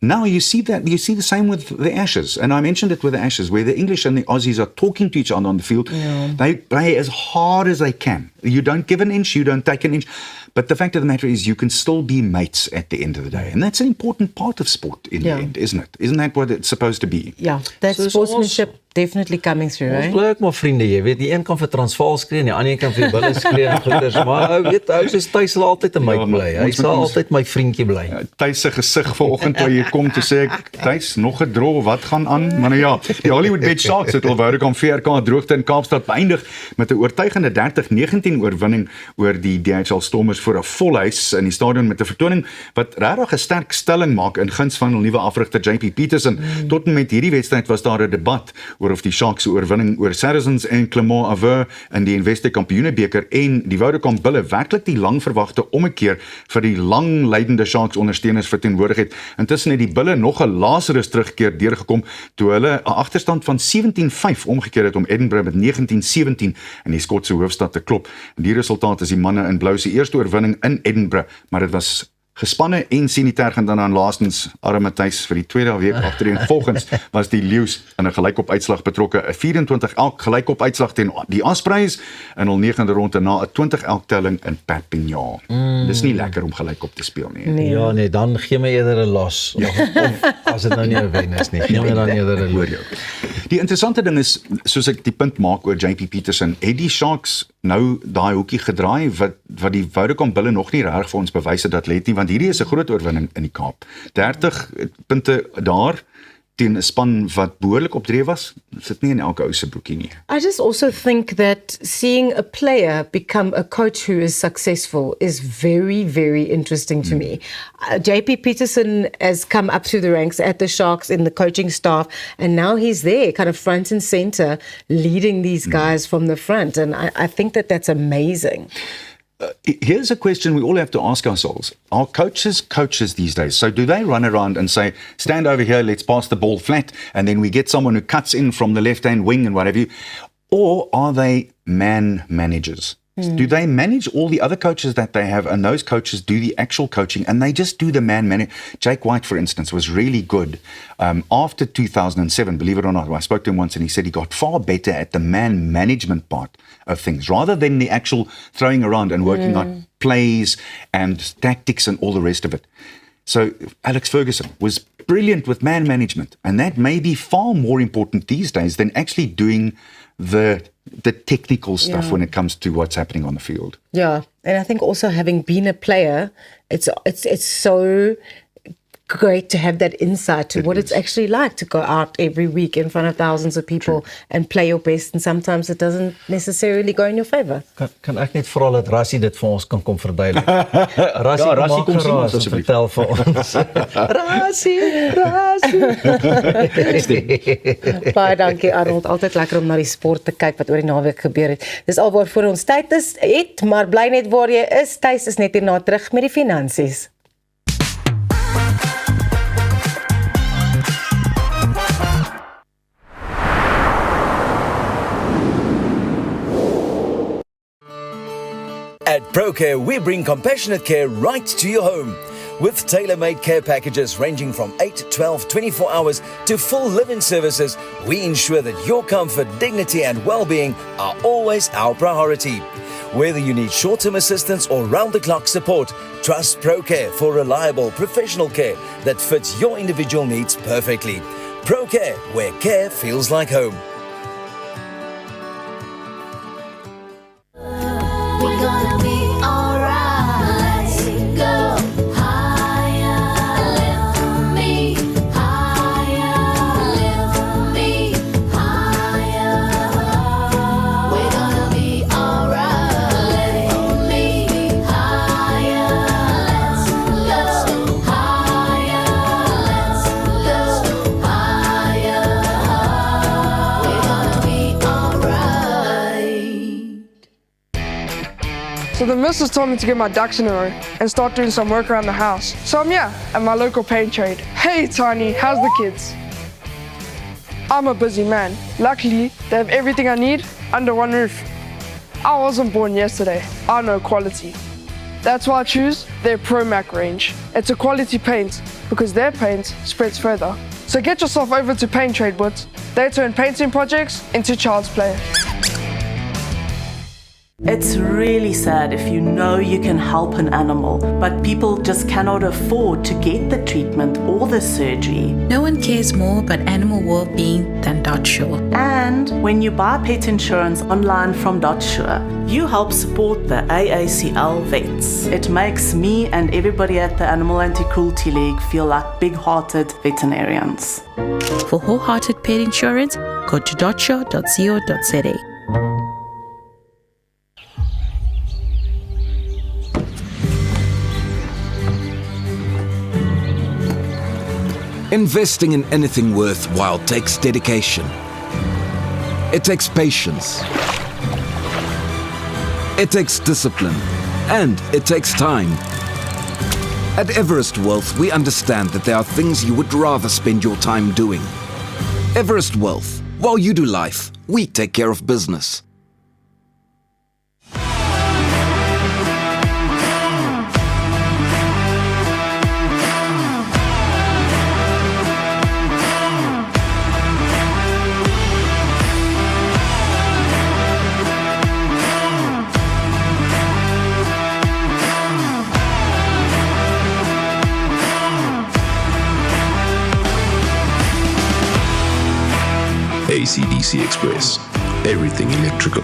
Now you see the same with the Ashes, and I mentioned it with the Ashes, where the English and the Aussies are talking to each other on the field. They play as hard as they can. You don't give an inch, you don't take an inch. But the fact of the matter is you can still be mates at the end of the day. And that's an important part of sport in the end, isn't it? Isn't that what it's supposed to be? Yeah, that sportsmanship definitely coming through, Ons right? bly ook maar vriende, jy weet, die een kan vir Transvaal skree en die ander een kan vir die Bulle skree en goeders, maar ou weet, ou soos Thys sal altyd 'n mate bly. Hy sal altyd my vriendjie bly. Thys se gesig vanoggend toe jy kom te sê ek, Thys, nog 'n draw, wat gaan aan? Maar nou ja, die Hollywood Bed Sharks het al Vodacom VRK droogte in Kaapstad beëindig met 'n oortuigende 30-19 oorwinning oor die DHL Stormers voor 'n vol huis in die stadion met 'n vertoning wat regtig 'n sterk stelling maak in guns van hul nuwe afrigter JP Peterson. Tot en met hierdie wedstryd was daar 'n debat oor of die Sharks se oorwinning oor Saracens en Clermont Auvergne in die Investec Kampioenebeker en die Vodacom Bulle werklik die lang verwagte ommekeer vir die lang lydende Sharks ondersteuners verteenwoordig het. Intussen het die Bulle nog 'n Lazarus terugkeer deurgekom toe hulle 'n agterstand van 17-5 omgekeer het om Edinburgh met 19-17 in die Skotse hoofstad te klop. En die resultaat is die manne in blou se eerste oorwinning in Edinburgh, maar dit was gespanne en sanitair dan aan laastens arme Thys vir die tweede week agtereen. Volgens was die Leeu's in 'n gelykop uitslag betrokke, 'n 24 elk gelykop uitslag teen die Aspreys in hul 9de ronde na 'n 20 elk telling in Perpignan. Dis nie lekker om gelykop te speel nie. Ja nee, dan gee my eerder 'n los of as dit nou nie 'n wen is nie. Gee my dan eerder 'n los. Die interessante ding is, soos ek die punt maak oor JP Peterson, het die Sharks nou daai hoekie gedraai wat die Vodacom Bulle nog nie reg vir ons bewys het dat let nie, want hierdie is 'n groot oorwinning in die Kaap. 30 punte daar teen 'n span wat behoorlik opdreef was. Sit nie in elke ou se boekie nie. I just also think that seeing a player become a coach who is successful is very, very interesting to me. JP Peterson has come up through the ranks at the Sharks in the coaching staff, and now he's there, kind of front and center, leading these guys from the front. And I think that that's amazing. Here's a question we all have to ask ourselves. Are coaches these days? So do they run around and say, stand over here, let's pass the ball flat, and then we get someone who cuts in from the left-hand wing and whatever? Or are they man managers? Do they manage all the other coaches that they have, and those coaches do the actual coaching, and they just do the man management? Jake White, for instance, was really good after 2007, believe it or not. I spoke to him once and he said he got far better at the man management part of things, rather than the actual throwing around and working on plays and tactics and all the rest of it. So Alex Ferguson was brilliant with man management, and that may be far more important these days than actually doing the technical stuff when it comes to what's happening on the field. Yeah, and I think also having been a player, it's so great to have that insight to what it's actually like to go out every week in front of thousands of people and play your best, and sometimes it doesn't necessarily go in your favor. Kan ek net vra dat Rassie dit vir ons kan kom verduidelik? Rassie kom sien ons asseblief. Vertel vir ons. Rassie. Baie dankie Arnold, altyd lekker om na die sport te kyk wat oor die naweek gebeur het. Dis al waarvoor ons tyd is, maar bly net waar jy is. Thys is net hierna terug met die finansies. At ProCare, we bring compassionate care right to your home. With tailor-made care packages ranging from 8, 12, 24 hours to full live-in services, we ensure that your comfort, dignity and well-being are always our priority. Whether you need short-term assistance or round-the-clock support, trust ProCare for reliable professional care that fits your individual needs perfectly. ProCare, where care feels like home. So the missus told me to get my ducks in a row and start doing some work around the house. So I'm here at my local paint trade. Hey Tiny, how's the kids? I'm a busy man. Luckily, they have everything I need under one roof. I wasn't born yesterday. I know quality. That's why I choose their ProMac range. It's a quality paint because their paint spreads further. So get yourself over to Paint Trade Boots. They turn painting projects into child's play. It's really sad if you know you can help an animal, but people just cannot afford to get the treatment or the surgery. No one cares more about animal well-being than DotSure. And when you buy pet insurance online from DotSure, you help support the AACL vets. It makes me and everybody at the Animal Anti-Cruelty League feel like big-hearted veterinarians. For wholehearted pet insurance, go to dotsure.co.za. Investing in anything worthwhile takes dedication. It takes patience. It takes discipline. And it takes time. At Everest Wealth, we understand that there are things you would rather spend your time doing. Everest Wealth. While you do life, we take care of business. AC/DC Express. Everything electrical.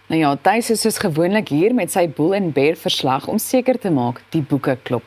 Nou ja, Thys is soos gewoonlik hier met sy Bull and Bear verslag om seker te maak die boeke klop.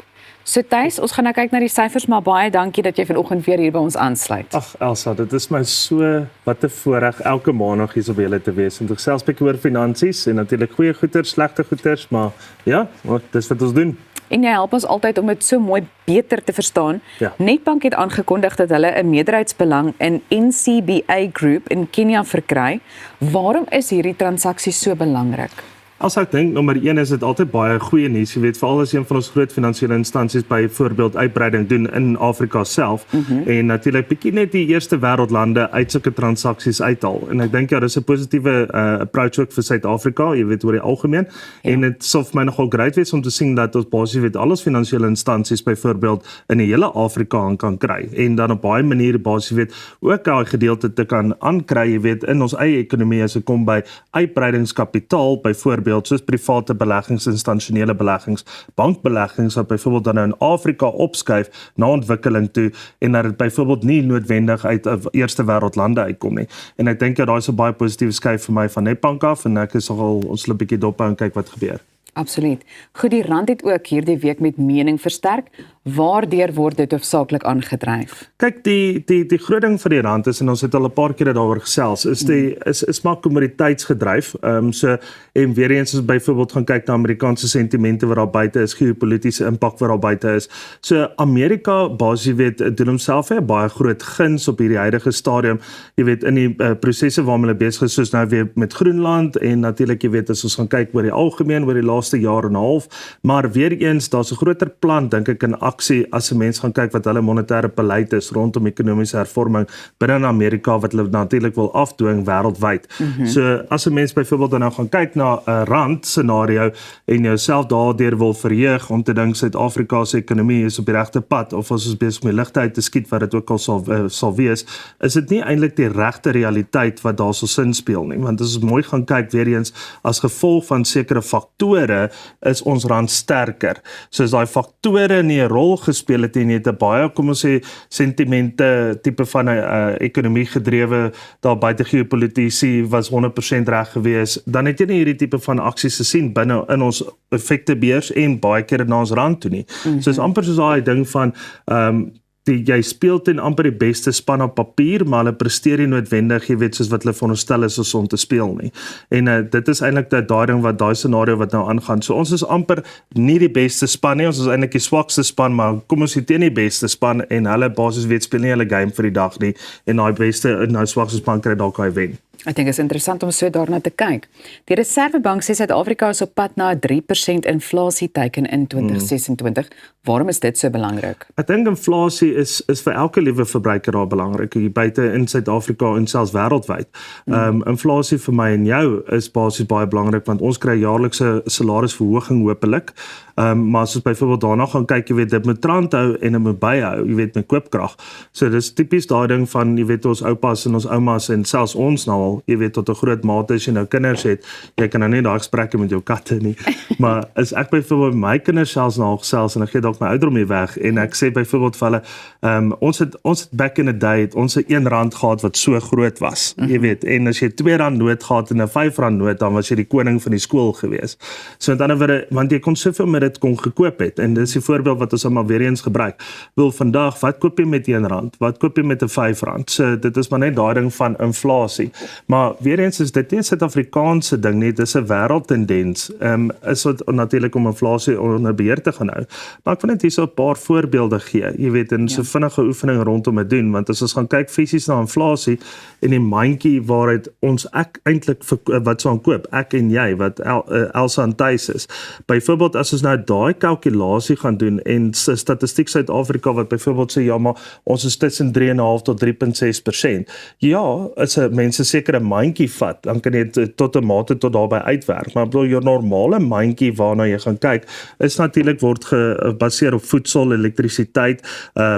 So Thys, ons gaan nou kyk na die syfers, maar baie dankie dat jy vanoggend weer hier by ons aansluit. Ag Elsa, dit is my so wat 'n voorreg elke maandag hier op julle te wees en gesels 'n bietjie oor finansies en natuurlik goeie goeders, slegte goeders, maar ja, dis wat ons doen. En jy help ons altyd om dit so mooi beter te verstaan. Ja. Nedbank het aangekondig dat hulle 'n meerderheidsbelang in NCBA Group in Kenia verkry. Waarom is hierdie transaksie so belangrik? As ek dink, nommer 1 is dit altyd baie goeie nuus, jy weet, veral as een van ons groot finansiële instansies byvoorbeeld uitbreiding doen in Afrika self en natuurlik bietjie net die eerste wêreldlande uit sulke transaksies uithaal. En ek dink ja, dis 'n positiewe approach ook vir Suid-Afrika, jy weet, oor die algemeen. En dit sou vir my nogal great wees om te sien dat ons basies weet alles finansiële instansies byvoorbeeld in die hele Afrika kan kry en dan op baie maniere basies weet ook daai gedeelte te kan aankry, jy weet, in ons eie ekonomie as dit kom by uitbreidingskapitaal byvoorbeeld soos private beleggings, institusionele beleggings, bankbeleggings wat byvoorbeeld dan nou in Afrika opskuif na ontwikkeling toe en dat dit byvoorbeeld nie noodwendig uit eerste wêreldlande uitkom nie. En ek dink ja, daai is 'n baie positiewe skuif vir my van Nedbank af en ek is nogal ons 'n bietjie dop hou en kyk wat gebeur. Absoluut. Goed, die rand het ook hierdie week met mening versterk. Waardeur word dit hoofsaaklik aangedryf? Kyk, die groot ding vir die rand is en ons het al 'n paar keer daaroor gesels, is maar kommoditeitsgedryf. So en weer eens as byvoorbeeld gaan kyk na Amerikaanse sentimente wat daar buite is, geopolitiese impak wat daar buite is. So Amerika basies weet doen homself 'n baie groot guns op hierdie huidige stadium. Jy weet in die prosesse waarmee hulle besig is soos nou weer met Groenland en natuurlik jy weet as ons gaan kyk oor die algemeen oor die laaste jaar en 'n half, maar weer eens daar's 'n groter plan dink ek in aksie as 'n mens gaan kyk wat hulle monetêre beleid is rondom ekonomiese hervorming binne in Amerika wat hulle natuurlik wil afdwing wêreldwyd. So as 'n mens byvoorbeeld dan nou gaan kyk na 'n rand scenario en jouself daardeur wil verheug om te dink Suid-Afrika se ekonomie is op die regte pad of as ons besig om die ligte uit te skiet wat dit ook al sal wees, is dit nie eintlik die regte realiteit wat daar so sin speel nie, want as ons mooi gaan kyk weer eens as gevolg van sekere faktore is ons rand sterker. So as daai faktore nie 'n rol gespeel het en jy het 'n baie kom ons sê sentimente tipe van 'n ekonomie gedrewe daar buite geopolitiese was 100% reg gewees, dan het jy nie hierdie tipe van aksies gesien binne in ons effektebeurs en baie keer na ons rand toe nie. So is amper soos daai ding van jy speel teen amper die beste span op papier, maar hulle presteer nie noodwendig, jy weet, soos wat hulle veronderstel is om te speel nie. En dit is eintlik daai ding wat daai scenario wat nou aangaan. So ons is amper nie die beste span nie, ons is eintlik die swakste span, maar kom ons sien teen die beste span en hulle basies weet speel nie hulle game vir die dag nie en daai beste en daai swakste span kry dalk hy wen. Ek dink dit is interessant om so daarna te kyk. Die Reservebank sê Suid-Afrika is op pad na 'n 3% inflasie teiken in 2026. Waarom is dit so belangrik? Ek dink inflasie is vir elke liewe verbruiker daar belangrik, hier buite in Suid-Afrika en selfs wêreldwyd. Inflasie vir my en jou is basies baie belangrik want ons kry jaarlikse salarisverhoging hopelik. Maar as ons byvoorbeeld daarna gaan kyk, jy weet, dit moet trant hou en dit moet byhou, jy weet, met koopkrag. So dis tipies daai ding van, jy weet, ons oupas en ons oumas en selfs ons nou al, jy weet, tot 'n groot mate as jy nou kinders het, jy kan nou nie daai gesprekke met jou katte nie. Maar as ek byvoorbeeld my kinders selfs nou gesels en ek gee dalk my ouderdom hier weg en ek sê byvoorbeeld vir hulle, ons het back in the day, ons het R1 gehad wat so groot was, jy weet, en as jy R2 noot gehad en 'n R5 noot, dan was jy die koning van die skool gewees. So met ander woorde, want jy kon soveel met dit kon gekoop het, en dis die voorbeeld wat ons maar weer eens gebruik. Wil vandag, wat koop jy met R1? Wat koop jy met 'n R5? So dit is maar net daai ding van inflasie. Maar weer eens is dit nie 'n Suid-Afrikaanse ding nie, dis 'n wêreldtendens. Is dit natuurlik om inflasie onder beheer te gaan hou. Maar ek wil net hierso 'n paar voorbeelde gee. Jy weet, en so vinnige oefening rondom dit doen, want as ons gaan kyk fisies na inflasie en die mandjie waaruit ons ek eintlik wat sou aankoop, ek en jy wat Elsa en Thys is. Byvoorbeeld as ons nou daai kalkulasie gaan doen en Statistiek Suid-Afrika wat byvoorbeeld sê ja, maar ons is tussen 3,5 tot 3,6%. Ja, as mense seker 'n mandjie vat, dan kan jy tot 'n mate tot daarby uitwerk. Maar ek bedoel jou normale mandjie waarna jy gaan kyk, is natuurlik word gebaseer op voedsel, elektrisiteit,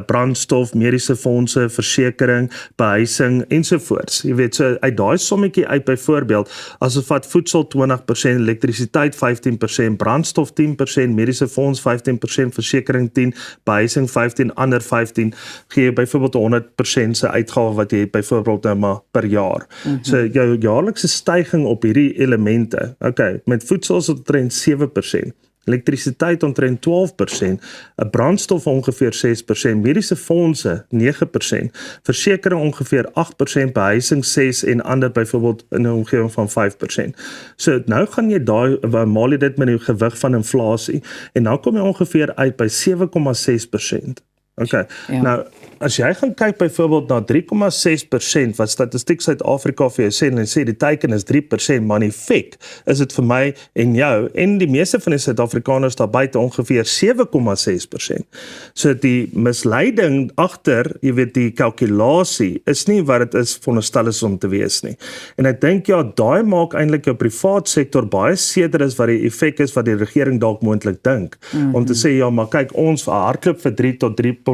brandstof, mediese fondse, versekering, behuising ensovoorts. Jy weet, so uit daai sommetjie uit byvoorbeeld, as ons vat voedsel 20%, elektrisiteit 15%, brandstof 10%, mediese fonds 15%, versekering 10%, behuising 15%, ander 15%, gee jy byvoorbeeld 100% se uitgawe wat jy het byvoorbeeld nou maar per jaar. So jou jaarlikse stygings op hierdie elemente, okay, met voedsel is omtrent 7%. Elektrisiteit omtrent 12%, 'n brandstof ongeveer 6%, mediese fondse 9%, versekering ongeveer 8%, behuising 6% en ander byvoorbeeld in 'n omgewing van 5%. So nou gaan jy daai maal jy dit met die gewig van inflasie en nou kom jy ongeveer uit by 7,6%. Okay. Ja. Nou, as jy gaan kyk byvoorbeeld na 3,6% wat Statistiek Suid-Afrika vir jou sê en sê die teiken is 3%, maar in effek is dit vir my en jou en die meeste van die Suid-Afrikaners daar buite ongeveer 7,6%. So die misleiding agter, jy weet, die kalkulasie is nie wat dit is veronderstel is om te wees nie. En ek dink ja, daai maak eintlik jou privaat sektor baie seerder as wat die effek is wat die regering dalk moontlik dink. Om te sê ja, maar kyk, ons hardloop vir 3 tot 3,5%.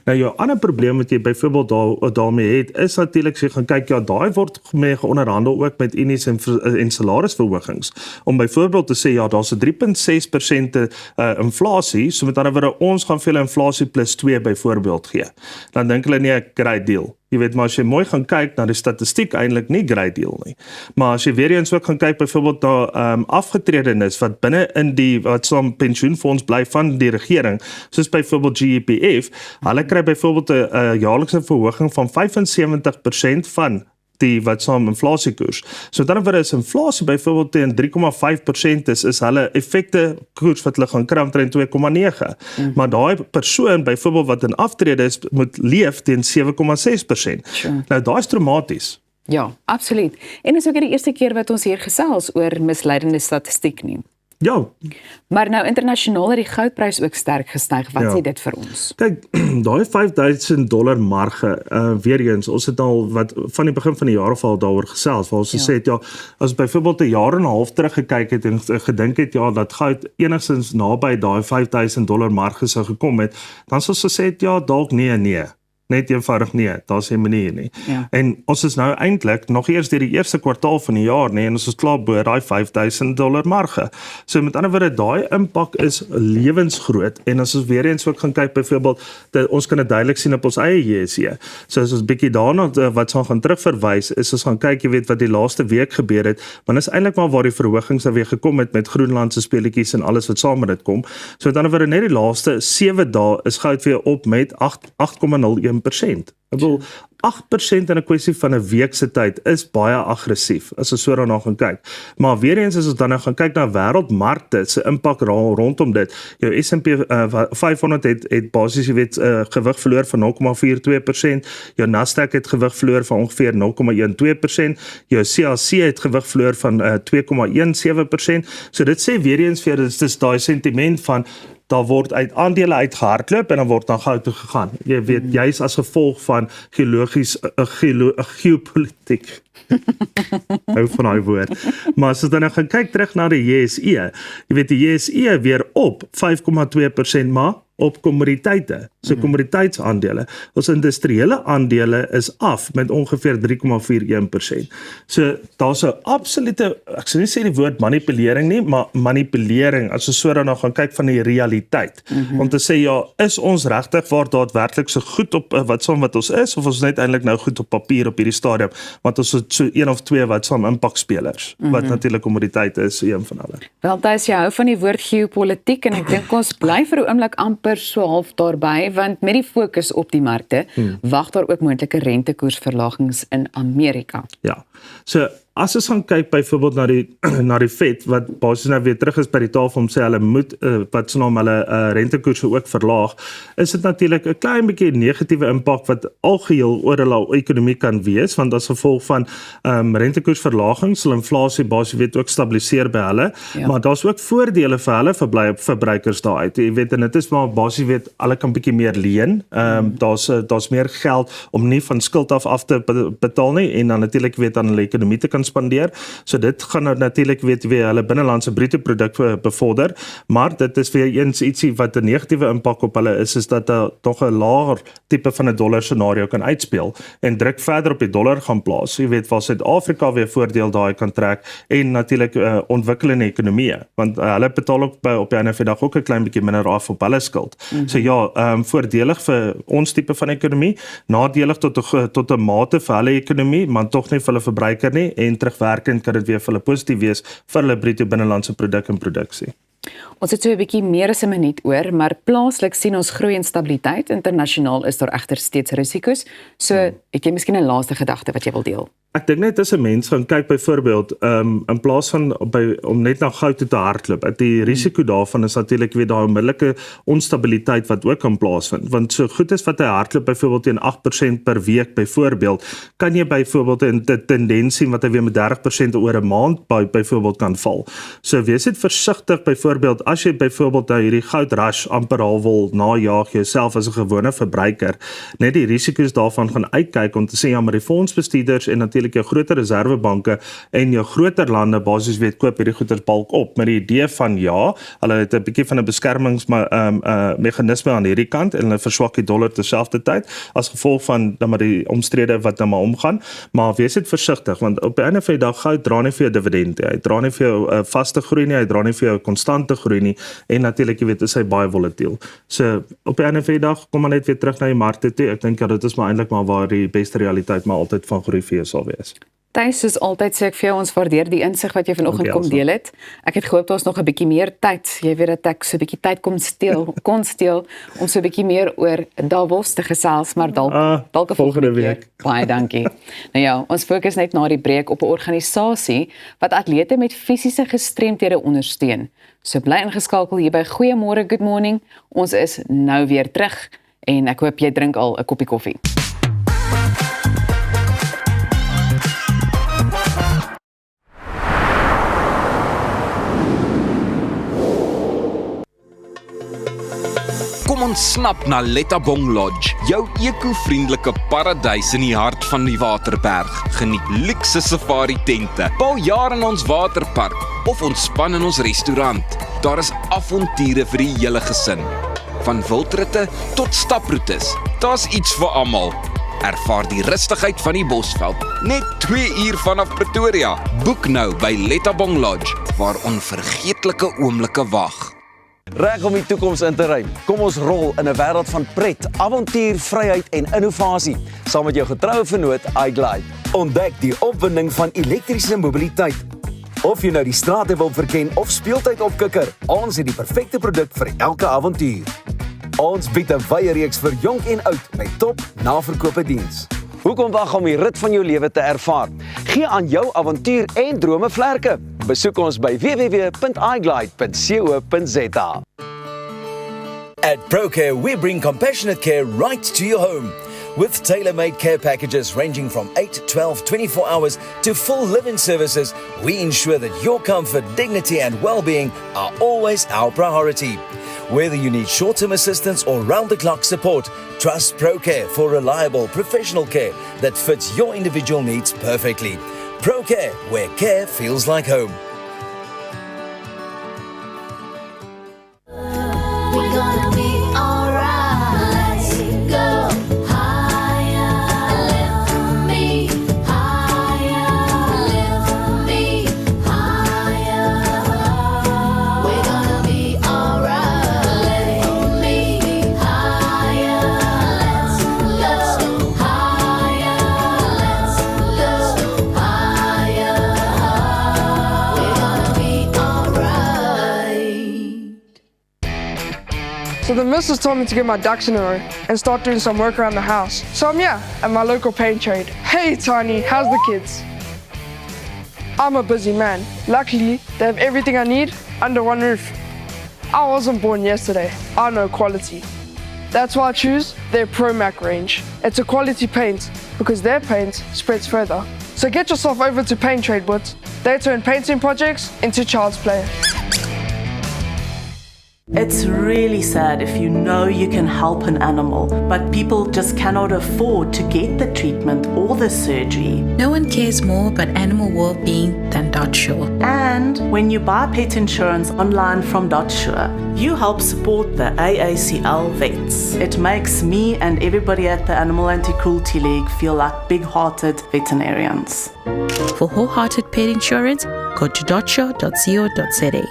Nou jou ander probleem wat jy byvoorbeeld daarmee het, is natuurlik as jy gaan kyk, ja, daai word mee geonderhandel ook met unies en salarisverhogings. Om byvoorbeeld te sê, ja, daar's 'n 3,6% inflasie, so met ander woorde, ons gaan vir hulle inflasie plus 2 byvoorbeeld gee. Dan dink hulle nie 'n great deal. Jy weet, maar as jy mooi gaan kyk na die statistiek, eintlik nie great deal nie. Maar as jy weer eens ook gaan kyk byvoorbeeld na afgetredenes wat binne in die wat soms pensioenfonds bly van die regering, soos byvoorbeeld GEPF, hulle kry byvoorbeeld 'n jaarlikse verhoging van 75% van die wat saam inflasiekoers. So dan word as inflasie byvoorbeeld teen 3,5% is hulle effekte koers wat hulle gaan kry omtrent 2,9. Maar daai persoon byvoorbeeld wat in aftrede is, moet leef teen 7,6%. Nou daai is traumaties. Ja, absoluut. En dis ook die eerste keer wat ons hier gesels oor misleidende statistiek nie. Ja. Maar nou internasionaal het die goudprys ook sterk gestyg. Wat sê dit vir ons? Kyk, daai $5,000 marge, weer eens, ons het al wat van die begin van die jaar af al daaroor gesels, waar ons gesê het, ja, as byvoorbeeld 'n jaar en 'n half terug gekyk het en gedink het, ja, dat goud enigstens naby daai $5,000 marge sou gekom het, dan sou ons gesê het, ja, dalk nee. net eenvoudig nee, daar's 'n manier nie. Ja. En ons is nou eintlik nog eers deur die eerste kwartaal van die jaar nie en ons is klaar bo daai $5,000 marge. So met ander woorde, daai impak is lewensgroot en as ons weer eens ook gaan kyk byvoorbeeld, ons kan dit duidelik sien op ons eie JSE. So as ons bietjie daarna wat ons gaan terugverwys, is ons gaan kyk, jy weet wat die laaste week gebeur het, want is eintlik maar waar die verhogings dan weer gekom het met Groenland se speletjies en alles wat saam met dit kom. So met ander woorde, net die laaste 7 dae is goud weer op met 8,01%. Ek bedoel 8% in 'n kwessie van 'n week se tyd is baie aggressief as ons so daarna gaan kyk. Maar weer eens as ons dan nou gaan kyk na wêreldmarkte se impak rondom dit. Jou S&P 500 het basies jy weet gewig verloor van 0,42%, jou Nasdaq het gewig verloor van ongeveer 0,12%, jou CAC het gewig verloor van 2,17%. So dit sê weer eens vir dit is daai sentiment van daar word uit aandele uitgehardloop en dan word dan goud toe gegaan. Jy weet, juis as gevolg van geopolitiek. Hou van daai woord. Maar as ons dan nou gaan kyk terug na die JSE, jy weet die JSE weer op 5,2%, maar op kommoditeite. So kommoditeitsaandele. Ons industriële aandele is af met ongeveer 3,41%. So daar's 'n absolute, ek sou nie sê die woord manipulering nie, maar manipulering as ons so daarna gaan kyk van die realiteit. Om te sê ja, is ons regtig waar daadwerklik so goed op wat ons is of ons net eintlik nou goed op papier op hierdie stadium, want ons het so een of twee wat saam impakspelers, wat natuurlik kommoditeite is, een van hulle. Wel, Thys, jy hou van die woord geopolitiek en ek dink ons bly vir 'n oomblik amper so half daarby, want met die fokus op die markte, wag daar ook moontlike rentekoersverlagings in Amerika. Ja, so as ons gaan kyk byvoorbeeld na die Fed, wat basies nou weer terug is by die tafel om sê hulle moet, wat se naam hulle rentekoerse ook verlaag, is dit natuurlik 'n klein bietjie negatiewe impak wat algeheel oor hulle ekonomie kan wees, want as gevolg van rentekoersverlaging sal inflasie basies weet ook stabiliseer by hulle, maar daar's ook voordele vir hulle verbruikers daaruit. Jy weet, en dit is maar basies weet hulle kan bietjie meer leen. Daar's meer geld om nie van skuld af te betaal nie en dan natuurlik weet aan hulle ekonomie te kan spandeer. So dit gaan nou natuurlik weet weer hulle binnelandse bruto produk bevorder, maar dit is weer eens ietsie wat 'n negatiewe impak op hulle is dat daar tog 'n laer tipe van 'n dollar scenario kan uitspeel en druk verder op die dollar gaan plaas. Jy weet waar Suid-Afrika weer voordeel daai kan trek en natuurlik ontwikkelende ekonomieë, want hulle betaal ook op die einde van die dag ook 'n klein bietjie minder af op hulle skuld. So ja, voordelig vir ons tipe van ekonomie, nadelig tot 'n mate vir hulle ekonomie, maar tog nie vir hulle verbruiker nie en terugwerkend kan dit weer vir hulle positief wees vir hulle bruto binnelandse produk en produksie. Ons het so 'n bietjie meer as 'n minuut oor, maar plaaslik sien ons groei en stabiliteit. Internasionaal is daar egter steeds risiko's. So, het jy miskien 'n laaste gedagte wat jy wil deel? Ek dink net as 'n mens gaan kyk byvoorbeeld in plaas van om net na goud toe te hardloop, die risiko daarvan is natuurlik weer daai onmiddellike onstabiliteit wat ook kan plaasvind. Want so goed is wat hy hardloop byvoorbeeld teen 8% per week byvoorbeeld, kan jy byvoorbeeld 'n tendens sien wat hy weer met 30% oor 'n maand byvoorbeeld kan val. So wees net versigtig byvoorbeeld as jy byvoorbeeld nou hierdie goud rush amper al wil najaag jouself as 'n gewone verbruiker, net die risiko's daarvan gaan uitkyk om te sê ja, maar die fondsbestuurders en natuurlik jou groter reservebanke en jou groter lande basies weet koop hierdie goeder balk op met die idee van ja, hulle het 'n bietjie van 'n beskermingsmeganisme aan hierdie kant en hulle verswak die dollar terselfdertyd as gevolg van dan maar die omstrede wat nou maar omgaan, maar wees net versigtig want op die einde van die dag goud dra nie vir jou dividende, hy dra nie vir jou vaste groei nie, hy dra nie vir jou konstante groei nie en natuurlik jy weet is hy baie volatiel. So op die einde van die dag kom maar net weer terug na die markte toe. Ek dink ja, dit is maar eintlik maar waar die beste realiteit maar altyd van groei vir jou sal wees. Thys, soos altyd sê ek vir jou, ons waardeer die insig wat jy vanoggend kom deel het. Ek het gehoop ons nog 'n bietjie meer tyd, jy weet dat ek so 'n bietjie tyd kon steel om so 'n bietjie meer oor Davos te gesels, maar dalk 'n volgende week. Baie dankie. Nou ja, ons fokus net na die breek op 'n organisasie wat atlete met fisiese gestremthede ondersteun. So bly ingeskakel hier by Goeiemôre Good Morning. Ons is nou weer terug en ek hoop jy drink al 'n koppie koffie. Kom ons snap na Lettabong Lodge, jou eco-vriendelike paradys in die hart van die Waterberg. Geniet luukse safari tente, bou jaar in ons waterpark of ontspan in ons restaurant. Daar is avonture vir die hele gesin. Van wildritte tot staproetes, daar's iets vir almal. Ervaar die rustigheid van die Bosveld, net 2 uur vanaf Pretoria. Boek nou by Lettabong Lodge, waar onvergeetlike oomblikke wag. Reg om die toekoms in te ruim. Kom ons rol in 'n wêreld van pret, avontuur, vryheid en innovasie, saam met jou getroue vennoot iGlide. Ontdek die opwinding van elektriese mobiliteit. Of jy nou die strate wil verken of speeltyd opkikker, ons het die perfekte produk vir elke avontuur. Ons bied 'n wye reeks vir jonk en oud met top naverkope diens. Hoekom wag om die rit van jou lewe te ervaar? Gee aan jou avontuur en drome vlerke. Besoek ons by www.iglide.co.za. At ProCare, we bring compassionate care right to your home. With tailor-made care packages ranging from 8, 12, 24 hours to full live-in services, we ensure that your comfort, dignity and well-being are always our priority. Whether you need short-term assistance or round-the-clock support, trust ProCare for reliable, professional care that fits your individual needs perfectly. ProCare, where care feels like home. We're gonna be alright. Go higher, lift me higher, lift me higher. We're gonna be alright. Lift me higher, let's go higher, let's go higher. We're gonna be alright. So the missus told me to get my ducks in a row and start doing some work around the house. So I'm here at my local paint trade. Hey Tiny, how's the kids? I'm a busy man. Luckily, they have everything I need under one roof. I wasn't born yesterday. I know quality. That's why I choose their ProMac range. It's a quality paint because their paint spreads further. So get yourself over to Paint Trade Boots. They turn painting projects into child's play. It's really sad if you know you can help an animal, but people just cannot afford to get the treatment or the surgery. No one cares more about animal well-being than DotSure. And when you buy pet insurance online from DotSure, you help support the AACL vets. It makes me and everybody at the Animal Anti-Cruelty League feel like big-hearted veterinarians. For wholehearted pet insurance, go to dotsure.co.za.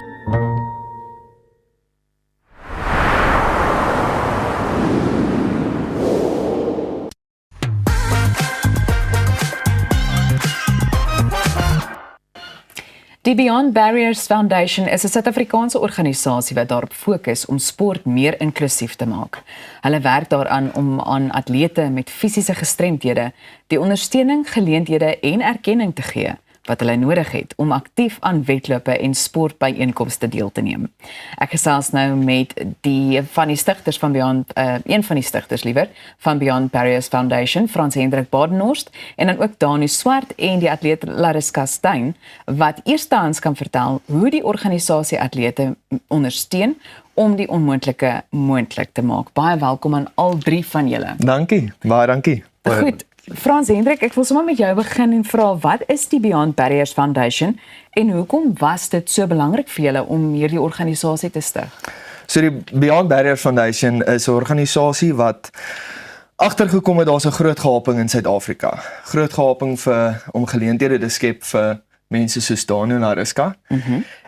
Die Beyond Barriers Foundation is 'n Suid-Afrikaanse organisasie wat daarop fokus om sport meer inklusief te maak. Hulle werk daaraan om aan atlete met fisiese gestremthede die ondersteuning, geleenthede en erkenning te gee wat hulle nodig het om aktief aan wedlope en sportbyeenkomste deel te neem. Ek gesels nou met een van die stigters van Beyond Barriers Foundation, Frans Hendrik Badenhorst, en dan ook Danu Swart en die atleet Lariska Steyn, wat eerstehands kan vertel hoe die organisasie atlete ondersteun om die onmoontlike moontlik te maak. Baie welkom aan al 3 van julle. Dankie, baie dankie. Goed. Frans Hendrik, ek wil sommer met jou begin en vra, wat is die Beyond Barriers Foundation en hoekom was dit so belangrik vir julle om hierdie organisasie te stig? So die Beyond Barriers Foundation is 'n organisasie wat agtergekom het daar's 'n groot gaping in Suid-Afrika. Groot gaping om geleenthede te skep vir mense soos Danu en Lariska.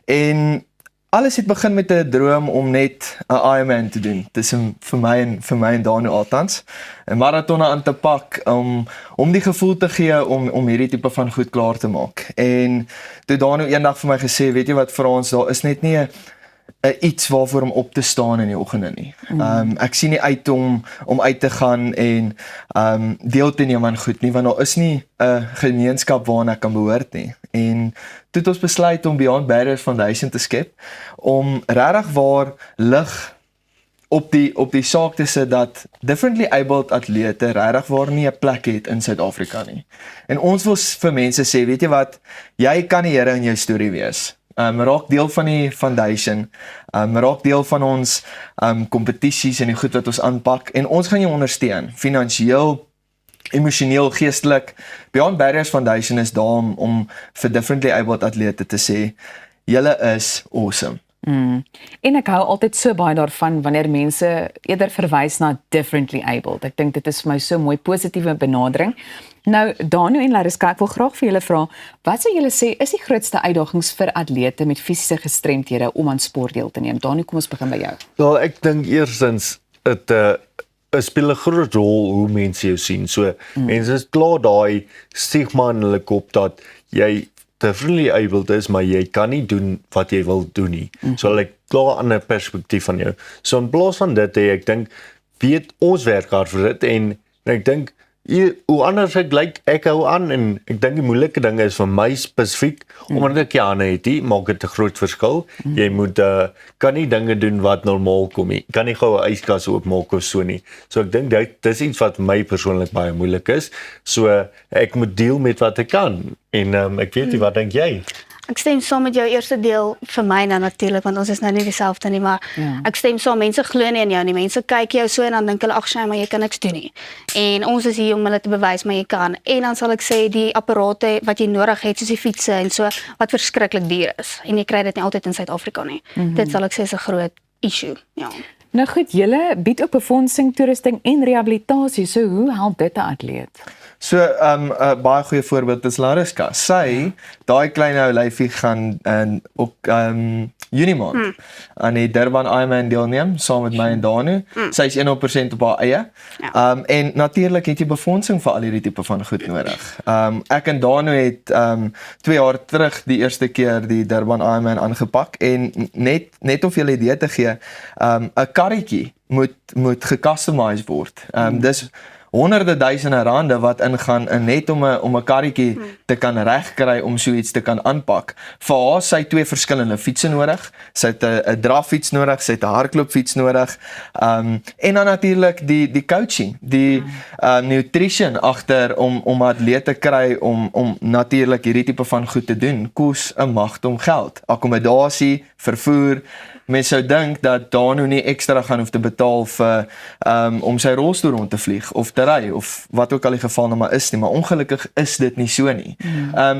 En alles het begin met 'n droom om net 'n Ironman te doen. Dis vir my en Danu altans. 'n Marathon aan te pak om die gevoel te gee om hierdie tipe van goed klaar te maak. En toe Danu eendag vir my gesê, weet jy wat Frans, daar is net nie 'n iets waarvoor om op te staan in die oggende nie. Ek sien nie uit om uit te gaan en deel te neem aan goed nie, want daar is nie 'n gemeenskap waarna ek kan behoort nie. En toe het ons besluit om Beyond Barriers Foundation te skep, om regtig waar lig op die saak te sit dat differently abled atlete regtig waar nie 'n plek het in Suid-Afrika nie. En ons wil vir mense sê, weet jy wat, jy kan die Here in jou storie wees. Raak deel van die foundation, raak deel van ons kompetisies en die goed wat ons aanpak, en ons gaan jou ondersteun, finansiëel, emosioneel, geestelik. Beyond Barriers Foundation is daar om vir differently abled atlete te sê, julle is awesome. En ek hou altyd so baie daarvan wanneer mense eerder verwys na differently abled. Ek dink dit is vir my so mooi positiewe benadering. Nou, Danu en Lariska, ek wil graag vir julle vra, wat sou julle sê is die grootste uitdagings vir atlete met fisiese gestremthede om aan sport deel te neem? Danu, kom ons begin by jou. Wel, ek dink eerstens dit speel 'n groot rol hoe mense jou sien. So mense is klaar daai stigma in hulle kop dat jy differently abled is, maar jy kan nie doen wat jy wil doen nie. So hulle klaar 'n ander perspektief van jou. So in plaas van dit, ek dink weet ons werk hard vir dit en ek dink hoe anders ek lyk, ek hou aan en ek dink die moeilike ding is vir my spesifiek, omdat ek jare het, maak dit 'n groot verskil. Jy moet kan nie dinge doen wat normaal kom nie. Kan nie gou 'n yskas oopmaak of so nie. So ek dink dis iets wat vir my persoonlik baie moeilik is. So ek moet deel met wat ek kan. En ek weet nie, wat dink jy? Ek stem saam met jou eerste deel vir my nou natuurlik, want ons is nou nie dieselfde nie, maar ek stem saam, mense glo nie in jou nie. Mense kyk jou so en dan dink hulle, ag sy, maar jy kan niks doen nie. En ons is hier om hulle te bewys, maar jy kan. En dan sal ek sê die apparate wat jy nodig het, soos die fietsse en so, wat verskriklik duur is. En jy kry dit nie altyd in Suid-Afrika nie. Dit sal ek sê is 'n groot issue. Ja. Nou goed, julle bied ook befondsing, toerusting en rehabilitasie. So hoe help dit 'n atleet? So, 'n baie goeie voorbeeld is Lariska. Sy, daai klein ou lyfie gaan op Junie maand aan die Durban Ironman deelneem saam met my en Danu. Sy is 100% op haar eie. En natuurlik het jy befondsing vir al hierdie tipe van goed nodig. Ek en Danu het 2 jaar terug die eerste keer die Durban Ironman aangepak en net om vir julle idee te gee, 'n karretjie moet gecustomize word. Dis honderde duisende rande wat ingaan net om 'n karretjie te kan regkry om so iets te kan aanpak. Vir haar sy 2 verskillende fietsse nodig. Sy het 'n draffiets nodig, sy het 'n hardloopfiets nodig. En dan natuurlik die coaching, die nutrition agter om atlete te kry om natuurlik hierdie tipe van goed te doen. Kos 'n magdom geld. Akkommodasie, vervoer. Mens sou dink dat Danu nie ekstra gaan hoef te betaal vir om sy rolstoel rond te vlieg of te ry of wat ook al die geval nou maar is nie, maar ongelukkig is dit nie so nie.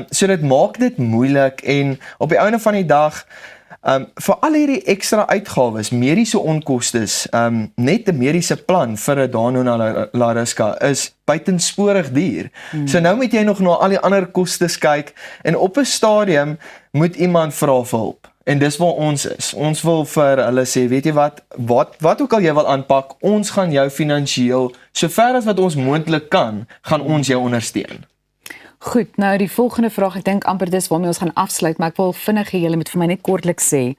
So dit maak dit moeilik en op die einde van die dag vir al hierdie ekstra uitgawes, mediese onkostes, net 'n mediese plan vir 'n Danu en Lariska is buitensporig duur. So nou moet jy nog na al die ander kostes kyk en op 'n stadium moet iemand vra vir hulp. En dis waar ons is. Ons wil vir hulle sê, weet jy wat ook al jy wil aanpak, ons gaan jou finansiëel, sover as wat ons moontlik kan, gaan ons jou ondersteun. Goed, nou die volgende vraag, ek dink amper dis waarmee ons gaan afsluit, maar ek wil vinnig hê julle moet vir my net kortliks sê,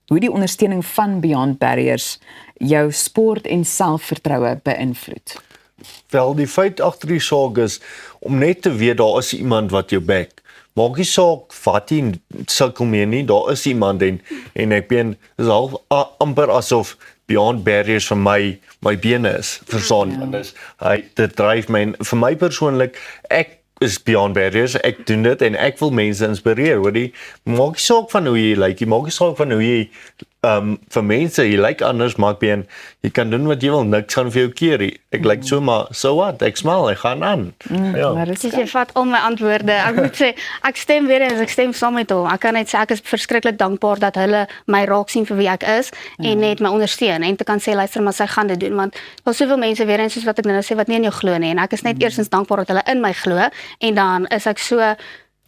hoe die ondersteuning van Beyond Barriers jou sport en selfvertroue beïnvloed. Wel, die feit agter die saak is om net te weet daar is iemand wat jou back. Maak nie saak wat jy sukkel mee nie, daar is iemand en ek ben is al amper asof Beyond Barriers vir my bene is, verstaan, want dit dryf my, vir my persoonlik, ek is Beyond Barriers, ek doen dit en ek wil mense inspireer, hoor jy, maak nie saak van hoe jy lyk, maak nie saak van hoe jy vir mense, jy lyk anders, maar jy kan doen wat jy wil, niks gaan vir jou keer, ek lyk so, maar so wat, ek smaal, ek gaan aan. Jy vat al my antwoorde, ek moet sê, ek stem weer eens, ek stem saam met hom, ek kan net sê, ek is verskriklik dankbaar dat hulle my raak sien vir wie ek is, en net my ondersteun, en te kan sê, luister, maar sy gaan dit doen, want daar is soveel mense weer eens, soos wat ek nou sê, wat nie in jou glo nie, en ek is net eerstens dankbaar dat hulle in my glo, en dan is ek so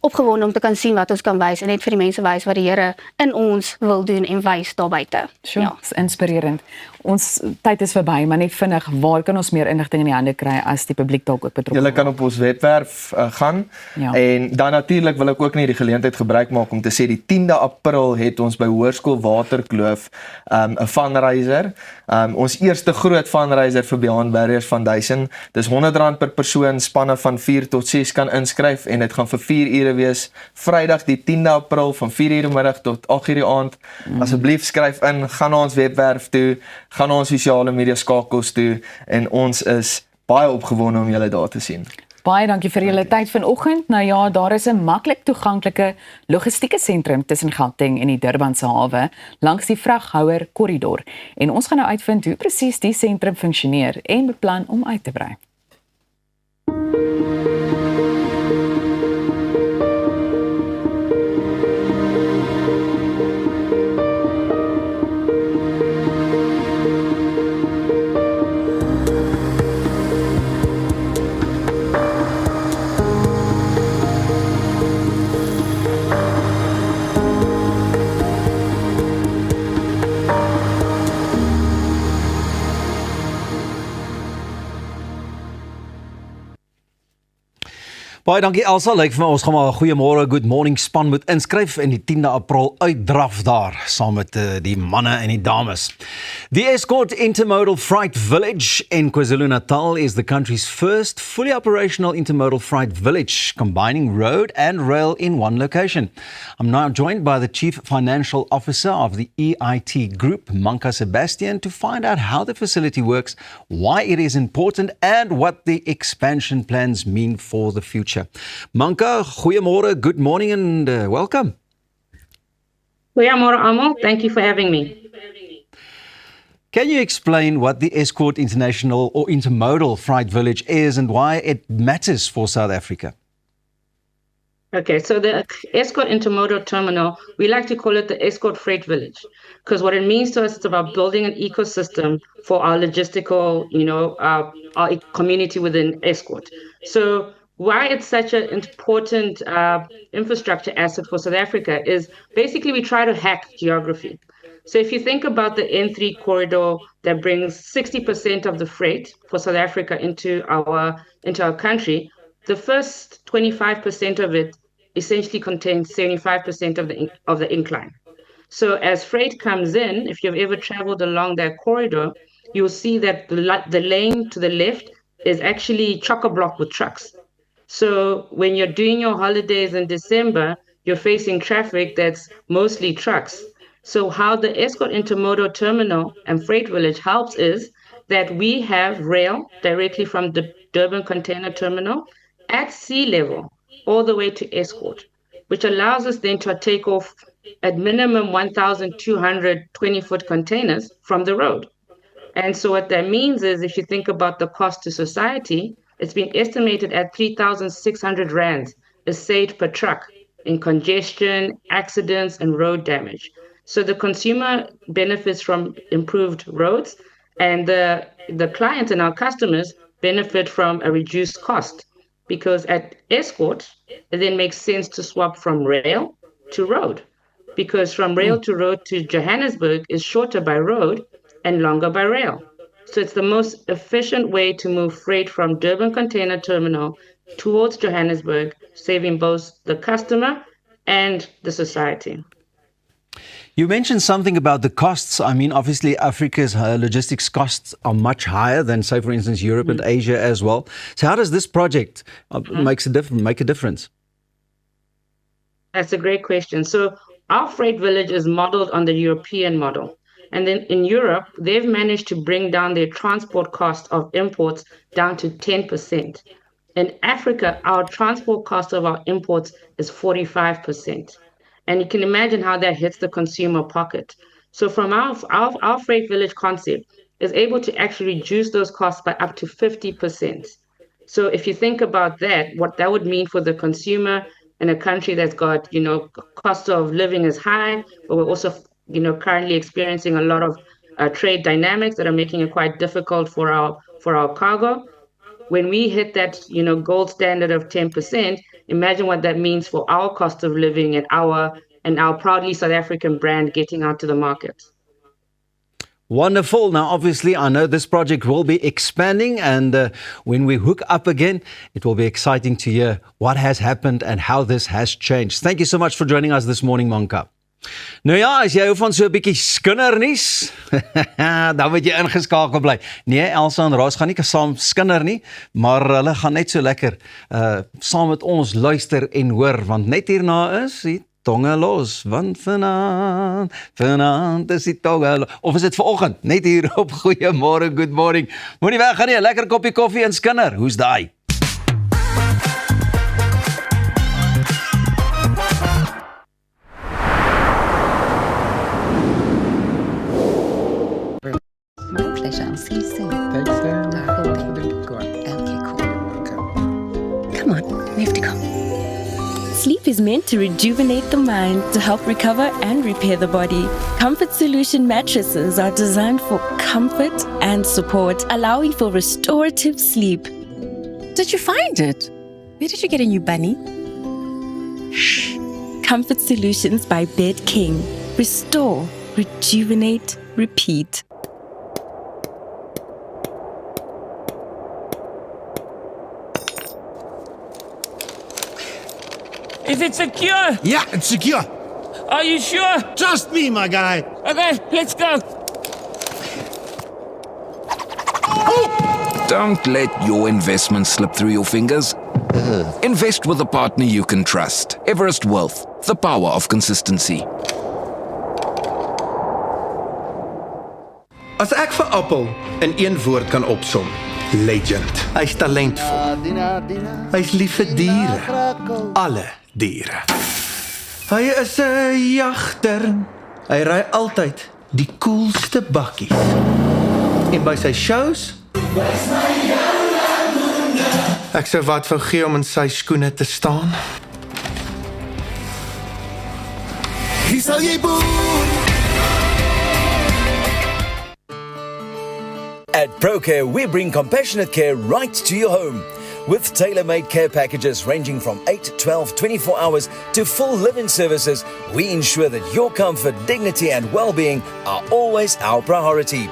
opgewonde om te kan sien wat ons kan wys en net vir die mense wys wat die Here in ons wil doen en wys daar buite. Ja, is inspirerend. Ons tyd is verby, maar net vinnig, waar kan ons meer inligting in die hande kry as die publiek dalk ook betrokke? Julle kan op ons webwerf gaan en dan natuurlik wil ek ook net die geleentheid gebruik maak om te sê die 10de April het ons by Hoërskool Waterkloof 'n fundraiser. Ons eerste groot fundraiser vir Beyond Barriers Foundation. Dis R100 per persoon, spanne van 4 tot 6 kan inskryf en dit gaan vir 4 ure wees. Vrydag die 10de April van 4 uur die middag tot 8 uur die aand. Asseblief skryf in, gaan na ons webwerf toe, gaan na ons sosiale media skakels toe en ons is baie opgewonde om julle daar te sien. Baie dankie vir julle tyd vanoggend. Nou ja, daar is 'n maklik toeganklike logistieke sentrum tussen Gauteng en die Durbanse hawe langs die vraghouer korridor. En ons gaan nou uitvind hoe presies die sentrum funksioneer en beplan om uit te brei. Baie dankie Elsa. Lyk vir my ons gaan maar 'n goeiemôre, good morning span moet inskryf en die 10de April uitdraf daar saam met die manne en die dames. The Escort Intermodal Freight Village in KwaZulu-Natal is the country's first fully operational intermodal freight village, combining road and rail in one location. I'm now joined by the Chief Financial Officer of the EIT Group, Manka Sebastian, to find out how the facility works, why it is important and what the expansion plans mean for the future. Manka, goeiemôre, good morning and welcome. Goeiemôre almal, thank you for having me. Can you explain what the Escort International or Intermodal Freight Village is and why it matters for South Africa? Okay, so the Escort Intermodal Terminal, we like to call it the Escort Freight Village, because what it means to us is about building an ecosystem for our logistical, our community within Escort. So why it's such an important infrastructure asset for South Africa is basically we try to hack geography. So if you think about the N3 corridor that brings 60% of the freight for South Africa into our country, the first 25% of it essentially contains 75% of the incline. So as freight comes in, if you've ever traveled along that corridor, you'll see that the lane to the left is actually chock-a-block with trucks. So when you're doing your holidays in December, you're facing traffic that's mostly trucks. So how the Escort Intermodal Terminal and Freight Village helps is that we have rail directly from the Durban Container Terminal at sea level all the way to Escort, which allows us then to take off at minimum 1,200 20-foot containers from the road. And so what that means is if you think about the cost to society, it's been estimated at 3,600 rands is saved per truck in congestion, accidents, and road damage. So the consumer benefits from improved roads, and the clients and our customers benefit from a reduced cost, because at Escort, it then makes sense to swap from rail to road, because from rail to road to Johannesburg is shorter by road and longer by rail. So it's the most efficient way to move freight from Durban Container Terminal towards Johannesburg, saving both the customer and the society. You mentioned something about the costs. I mean, obviously, Africa's logistics costs are much higher than, say, for instance, Europe and Asia as well. So how does this project make a difference? That's a great question. So our freight village is modeled on the European model. And then in Europe, they've managed to bring down their transport cost of imports down to 10%. In Africa, our transport cost of our imports is 45%. And you can imagine how that hits the consumer pocket. So from our freight village concept is able to actually reduce those costs by up to 50%. So if you think about that, what that would mean for the consumer in a country that's got, cost of living is high, but we're also, currently experiencing a lot of trade dynamics that are making it quite difficult for our cargo. When we hit that, gold standard of 10%, imagine what that means for our cost of living and our proudly South African brand getting out to the market. Wonderful. Now, obviously, I know this project will be expanding, and when we hook up again, it will be exciting to hear what has happened and how this has changed. Thank you so much for joining us this morning, Manka. Nou ja, as jy hou van so 'n bietjie skindernuus, dan moet jy ingeskakel bly. Nee, Elsa en Roos gaan nie saam skinder nie, maar hulle gaan net so lekker saam met ons luister en hoor, want net hierna is die tonge los, want vanaand is die tonge los. Of is dit vanoggend? Net hier op Goeiemôre, good morning. Moenie weggaan nie, 'n lekker koppie koffie en skinder. Hoe's daai? I'll see you soon. Thanks, Sam. Okay, cool. Come on, we have to go. Sleep is meant to rejuvenate the mind, to help recover and repair the body. Comfort Solution mattresses are designed for comfort and support, allowing for restorative sleep. Did you find it? Where did you get a new bunny? Shh. Comfort Solutions by Bed King. Restore, rejuvenate, repeat. Is it secure? Yeah, it's secure. Are you sure? Trust me, my guy. Okay, let's go. Don't let your investment slip through your fingers. Invest with a partner you can trust. Everest Wealth, the power of consistency. As ek vir Appel in een woord kan opsom, legend. Hy's talentvol. Hy's lief vir diere. Alle diere. Hy is 'n jagter. Hy ry altyd die coolste bakkies. En by sy shows ek sou wat wou gee om in sy skoene te staan. Hier sal jy boer. At ProCare, we bring compassionate care right to your home. With tailor-made care packages ranging from 8, 12, 24 hours to full live-in services, we ensure that your comfort, dignity and well-being are always our priority.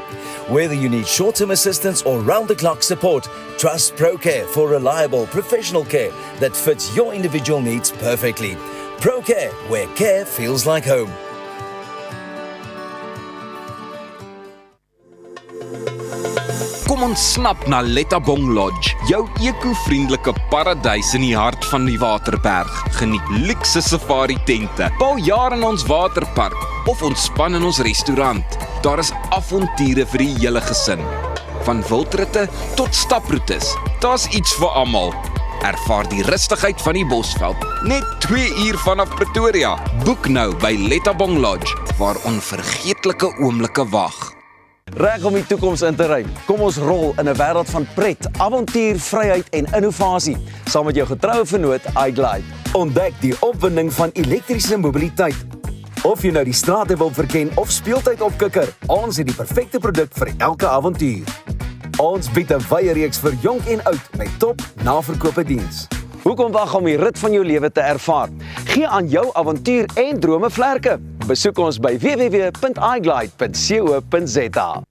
Whether you need short-term assistance or round-the-clock support, trust ProCare for reliable, professional care that fits your individual needs perfectly. ProCare, where care feels like home. Kom ontsnap na Lettabong Lodge, jou eco-vriendelike paradys in die hart van die Waterberg. Geniet luukse safari tente, bou jaar in ons waterpark of ontspan in ons restaurant. Daar is avonture vir die hele gesin. Van wildritte tot staproetes, daar's iets vir almal. Ervaar die rustigheid van die Bosveld, net 2 uur vanaf Pretoria. Boek nou by Lettabong Lodge, waar onvergeetlike oomblikke wag. Reg om die toekoms in te ruim. Kom ons rol in 'n wêreld van pret, avontuur, vryheid en innovasie, saam met jou getroue vennoot iGlide. Ontdek die opwinding van elektriese mobiliteit. Of jy nou die strate wil verken of speeltyd opkikker, ons het die perfekte produk vir elke avontuur. Ons bied 'n wye reeks vir jonk en oud met top naverkope diens. Hoekom wag om die rit van jou lewe te ervaar? Gee aan jou avontuur en drome vlerke. Besoek ons by www.iglide.co.za.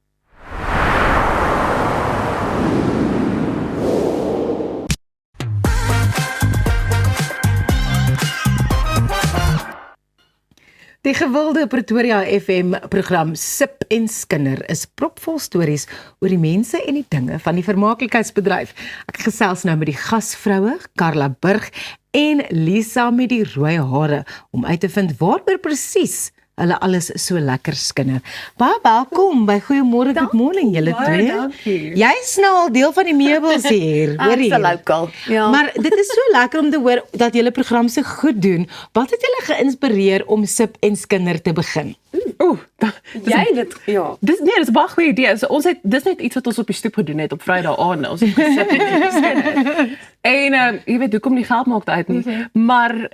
Die gewilde Pretoria FM program Sip en Skinder is propvol stories oor die mense en die dinge van die vermaaklikheidsbedryf. Ek gesels nou met die gasvroue, Carla Burg en Lisa met die rooi hare, om uit te vind waaroor presies hulle alles so lekker skinder. Baie welkom by Goeiemôre, good morning julle twee. Dankie. Jy's nou al deel van die meubels hier, hoor jy? Ek's local. Ja. Maar dit is so lekker om te hoor dat julle program so goed doen. Wat het julle geïnspireer om Sip en Skinder te begin? Jy dit ja. Dis 'n baie goeie idee. So, dis net iets wat ons op die stoep gedoen het op Vrydag aand. Ons het gesit en geskinder. En jy weet hoekom die geld maak uit nie. Maar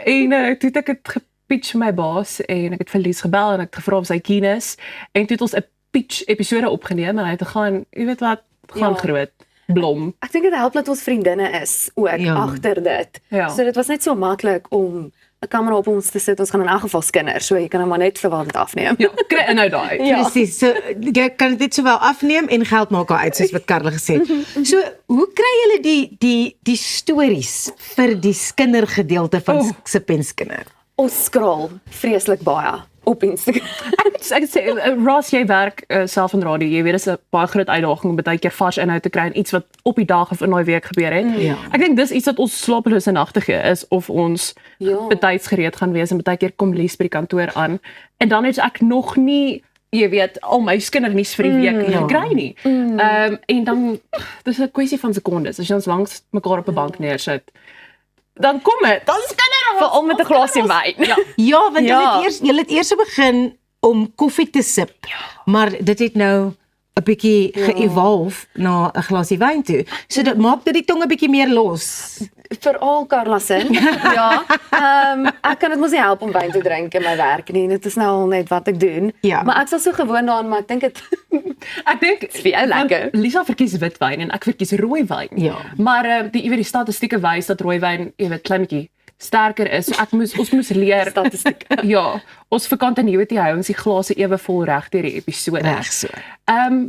toe het ek dit pitch vir my baas en ek het vir Lies gebel en ek het gevra of sy keen is en toe het ons 'n pitch episode opgeneem en hy het gaan, jy weet wat, gaan groot blom. Ek dink dit help dat ons vriendinne is ook agter dit. Ja. So dit was net so maklik om 'n kamera op ons te sit. Ons gaan in elk geval skinder, so jy kan hom maar net verwant afneem. Ja, kry nou daai. Ja. Presies. So jy kan dit sowel afneem en geld maak uit soos wat Karla gesê het. So hoe kry julle die stories vir die skindergedeelte van Sip en Skinder? Ons scroll vreeslik baie op Instagram. Ek sê Ross, jy werk self in radio. Jy weet dit is 'n baie groot uitdaging om baie keer vars inhoud te kry en iets wat op die dag of in daai week gebeur het. Ja. Ek dink dis iets wat ons slapelose nagte gee is of ons betyds gereed gaan wees en baie keer kom Lies by die kantoor aan en dan het ek nog nie jy weet al my skindernuus vir die week gekry nie. En dan dis 'n kwessie van sekondes. As jy ons langs mekaar op 'n bank neersit, dan kom dit. Dan skinder ons veral met 'n glasie wyn. Ja, want julle het eers begin om koffie te sip. Maar dit het nou 'n bietjie ge-evolve na 'n glasie wyn toe. So dit maak dit die tong 'n bietjie meer los. Veral Carla se. Ja. Ek kan dit mos nie help om wyn te drink in my werk nie. Dit is nou al net wat ek doen. Ja. Maar ek's al so gewoond daaraan, maar ek dink dit is vir jou lekker. Lisa verkies witwyn en ek verkies rooi wyn. Ja. Maar die statistieke wys dat rooi wyn, jy weet, klein bietjie sterker is. So ons moes leer statistiek. Ja, ons vir continuity hou ons die glase ewe vol reg deur die episode. Reg so.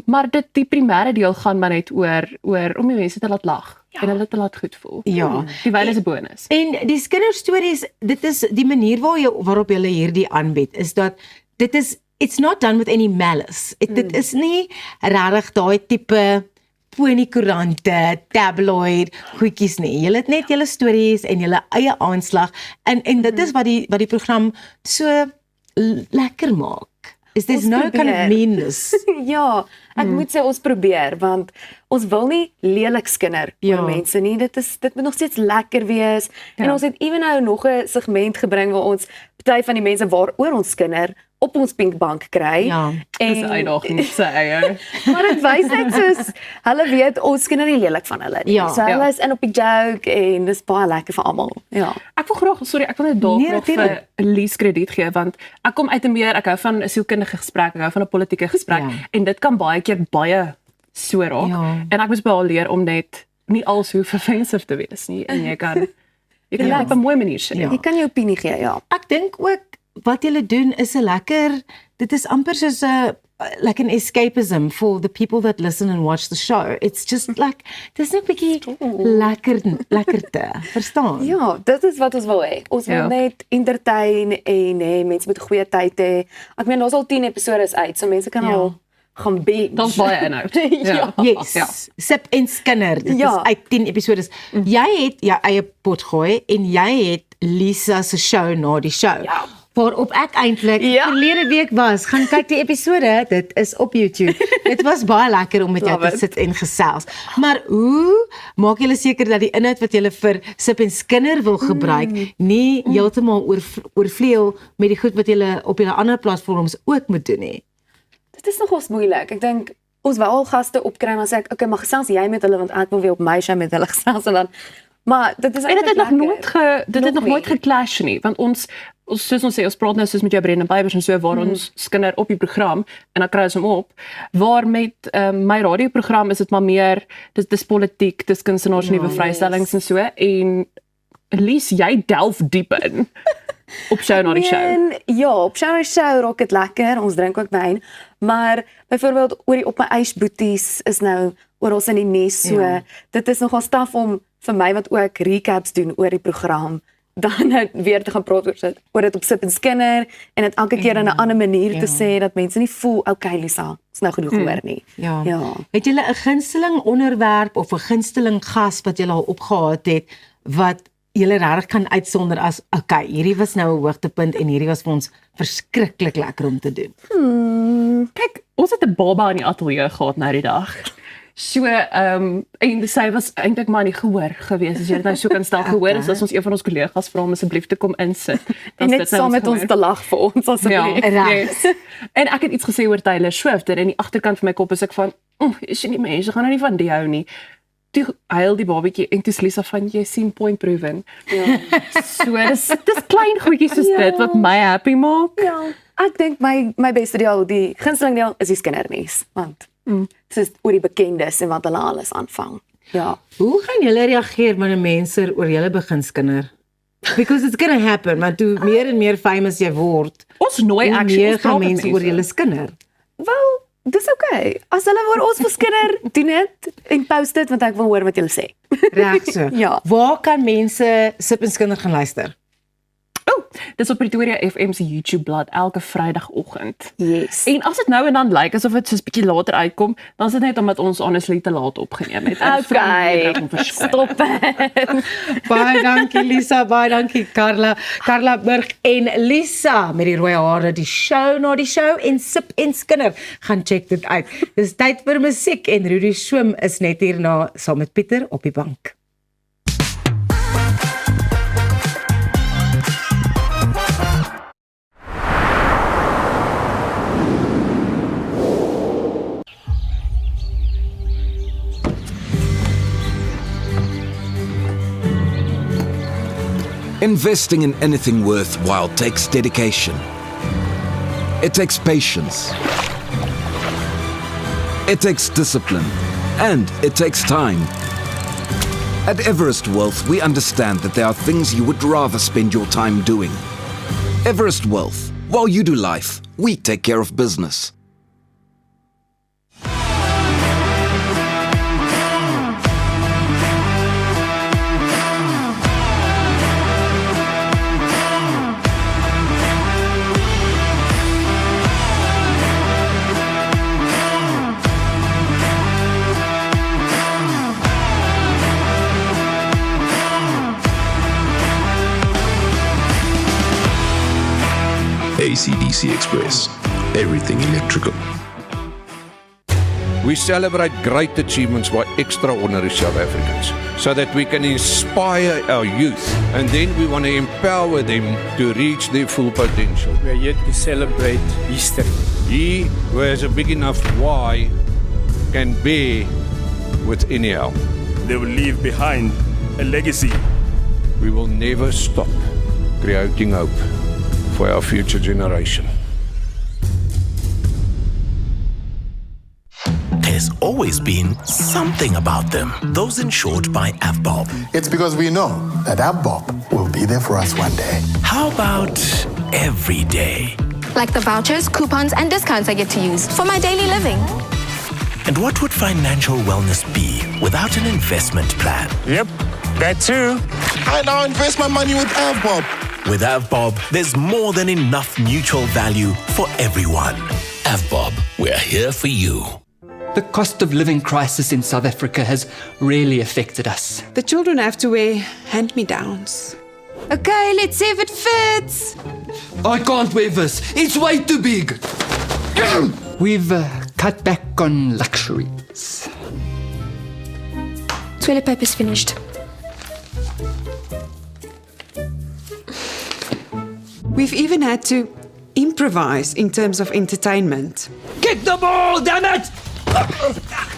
Maar die primêre deel gaan maar net oor om die mense te laat lag. en hulle te laat goed voel. Ja. Die wyn is 'n bonus. En die kinderstories, dit is die manier waarop jy hierdie aanbied, is dat dit is, it's not done with any malice. Dit is nie regtig daai tipe ponykoerante, tabloid, goedjies nie. Julle het net julle stories en julle eie aanslag en dit is wat die program so lekker maak. Is there's Ons no kind of probeer. meanness. Ja, ek moet sê ons probeer want ons wil nie lelik skinder oor mense nie. Dit moet nog steeds lekker wees. En ons het ewen nou nog 'n segment gebring waar ons party van die mense waaroor ons skinder op ons pinkbank kry. Ja, dis 'n uitdaging op sy eie. Maar dit wys net soos hulle weet ons skinder nie lelik van hulle nie. Ja. So hulle Ja. is in op die joke en dis baie lekker vir almal. Ja. Ek wil graag, ek wil net dalk nog vir Elise krediet gee want ek kom uit 'n meer, ek hou van 'n sielkundige gesprek, ek hou van 'n politieke gesprek en dit kan baie keer baie so raak. En ek moes by haar leer om net nie als hoe offensive te wees nie en jy kan op 'n mooi manier sê. Jy kan jou opinie gee, ja. Ek dink ook wat julle doen is 'n lekker, dit is amper soos 'n like an escapism for the people that listen and watch the show. It's just like dis net 'n bietjie lekkerte, verstaan? Ja, dit is wat ons wil hê. Ons wil net entertain en hê mense moet 'n goeie tyd hê. Ek meen daar's al 10 episode uit, so mense kan al gaan binge. Daar's baie inhoud. Yes. Sip en skinder. Dit is uit 10 episodes. Jy het jou eie pot gooi en jy het Lisa se show na die show. Waarop ek eintlik verlede week was, gaan kyk die episode, dit is op YouTube. Dit was baie lekker om met jou te sit en gesels. Maar hoe maak julle seker dat die inhoud wat julle vir Sip en Skinder wil gebruik, nie heeltemal oorvleuel met die goed wat julle op julle ander platforms ook moet doen nie? Dit is nogals moeilik. Ek dink ons wou al gaste opkry en dan sê ek, okay, maar gesels jy met hulle want ek wil weer op my show met hulle gesels en dan maar dit is En dit het nog nooit geclash nie, want ons soos ons sê, ons praat nou soos met jou Brendan Bybers en so waar ons skinder op die program en dan kry ons hom op. Waar met my radioprogram is dit maar meer dis politiek, dis kunstenaars nuwe vrystellings en so en Elise, jy delf diep in op show na die show. Ja, op show na die show raak dit lekker. Ons drink ook wyn, maar byvoorbeeld oor die op my ysboeties is nou oral in die nuus, so dit is nogal staf om vir my wat ook recaps doen oor die program dan nou weer te gaan praat oor dit op Sip en Skinder en dit elke keer in 'n ander manier te sê dat mense nie voel okay Lisa, is nou genoeg gehoor nie. Ja. Het julle 'n gunsteling onderwerp of 'n gunsteling gas wat julle al opgehaat het wat julle regtig kan uitsonder as okay, hierdie was nou 'n hoogtepunt en hierdie was vir ons verskriklik lekker om te doen? Kyk, ons het 'n baba in die ateljee gehad nou die dag. So, en sy was eintlik maar nie gehoor gewees. As jy dit nou so kan stel, gehoor is as ons een van ons kollegas vra om asseblief te kom insit. En net saam met ons te lag vir ons asseblief. Yes. En ek het iets gesê oor Taylor Swift en in die agterkant van my kop is ek van, is jy nie mense gaan nou nie van die hou nie. Toe huil die babatjie en toe Lisa van jy sien point proven. Ja. So dis klein goedjies soos dit wat my happy maak. Ja. Ek dink my beste deel, die gunsteling deel is die skindernuus, want dit is oor die bekendes en wat hulle alles aanvang. Ja. Hoe gaan julle reageer wanneer mense oor julle begin skinder? Because it's gonna happen, maar toe meer en meer famous jy word, ons nooi meer gaan mense oor julle skinder. Wel, dis okay. As hulle oor ons wil skinder, doen dit en post dit want ek wil hoor wat julle sê. Reg so. Ja. Waar kan mense Sip en Skinder gaan luister? Dis op Pretoria FM se YouTube bladsy elke Vrydagoggend. Yes. En as dit nou en dan lyk asof dit soos bietjie later uitkom, dan is dit net omdat ons honestly te laat opgeneem het. Okay. Stop. Baie dankie Lisa, baie dankie Carla. Carla Burg en Lisa met die rooi hare, die show na die show en Sip en Skinder. Gaan check dit uit. Dis tyd vir musiek en Rudy Swim is net hierna saam met Pieter op die bank. Investing in anything worthwhile takes dedication. It takes patience. It takes discipline. And it takes time. At Everest Wealth, we understand that there are things you would rather spend your time doing. Everest Wealth. While you do life, we take care of business. DC-DC Express. Everything electrical. We celebrate great achievements by extraordinary South Africans so that we can inspire our youth, and then we want to empower them to reach their full potential. We are here to celebrate history. He who has a big enough why can bear with any how. They will leave behind a legacy. We will never stop creating hope for our future generation. There's always been something about them. Those insured by AVBOB. It's because we know that AVBOB will be there for us one day. How about every day? Like the vouchers, coupons, and discounts I get to use for my daily living. And what would financial wellness be without an investment plan? Yep, that too. I now invest my money with AVBOB. With AVBOB, there's more than enough mutual value for everyone. AVBOB, we're here for you. The cost of living crisis in South Africa has really affected us. The children have to wear hand-me-downs. Okay, let's see if it fits. I can't wear this. It's way too big. We've cut back on luxuries. Toilet paper's finished. We've even had to improvise in terms of entertainment. Kick the ball, damn it!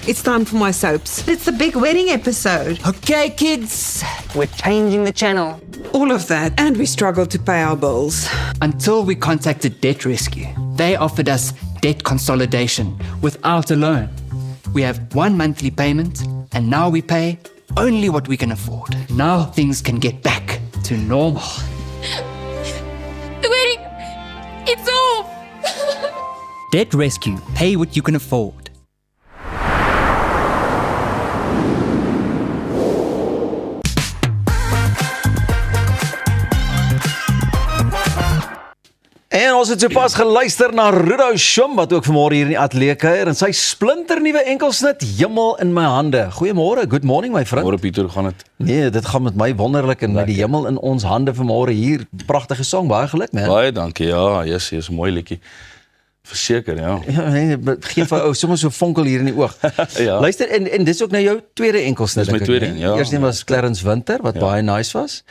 It's time for my soaps. It's the big wedding episode. Okay, kids, we're changing the channel. All of that, and we struggled to pay our bills. Until we contacted Debt Rescue. They offered us debt consolidation without a loan. We have one monthly payment, and now we pay only what we can afford. Now things can get back to normal. The wedding, it's off. Debt Rescue. Pay what you can afford. En ons het sopas geluister na Rudo Shum wat ook vanmôre hier in die ateljee kuier en sy splinternuwe enkelsnit Hemel in my hande. Goeiemôre, good morning my vriend. Môre Pieter, hoe gaan dit? Nee, dit gaan met my wonderlik en met die hemel in ons hande vanmôre hier. Pragtige song, baie geluk man. Baie dankie. Ja, yes, is 'n mooi liedjie. Verseker, ja. Ja, nee, geef ou sommer so vonkel hier in die oog. Ja. Luister en dis ook nou jou tweede enkelsnit. Dis my tweede een, ja. Eerste een was Clarence Winter wat baie nice was.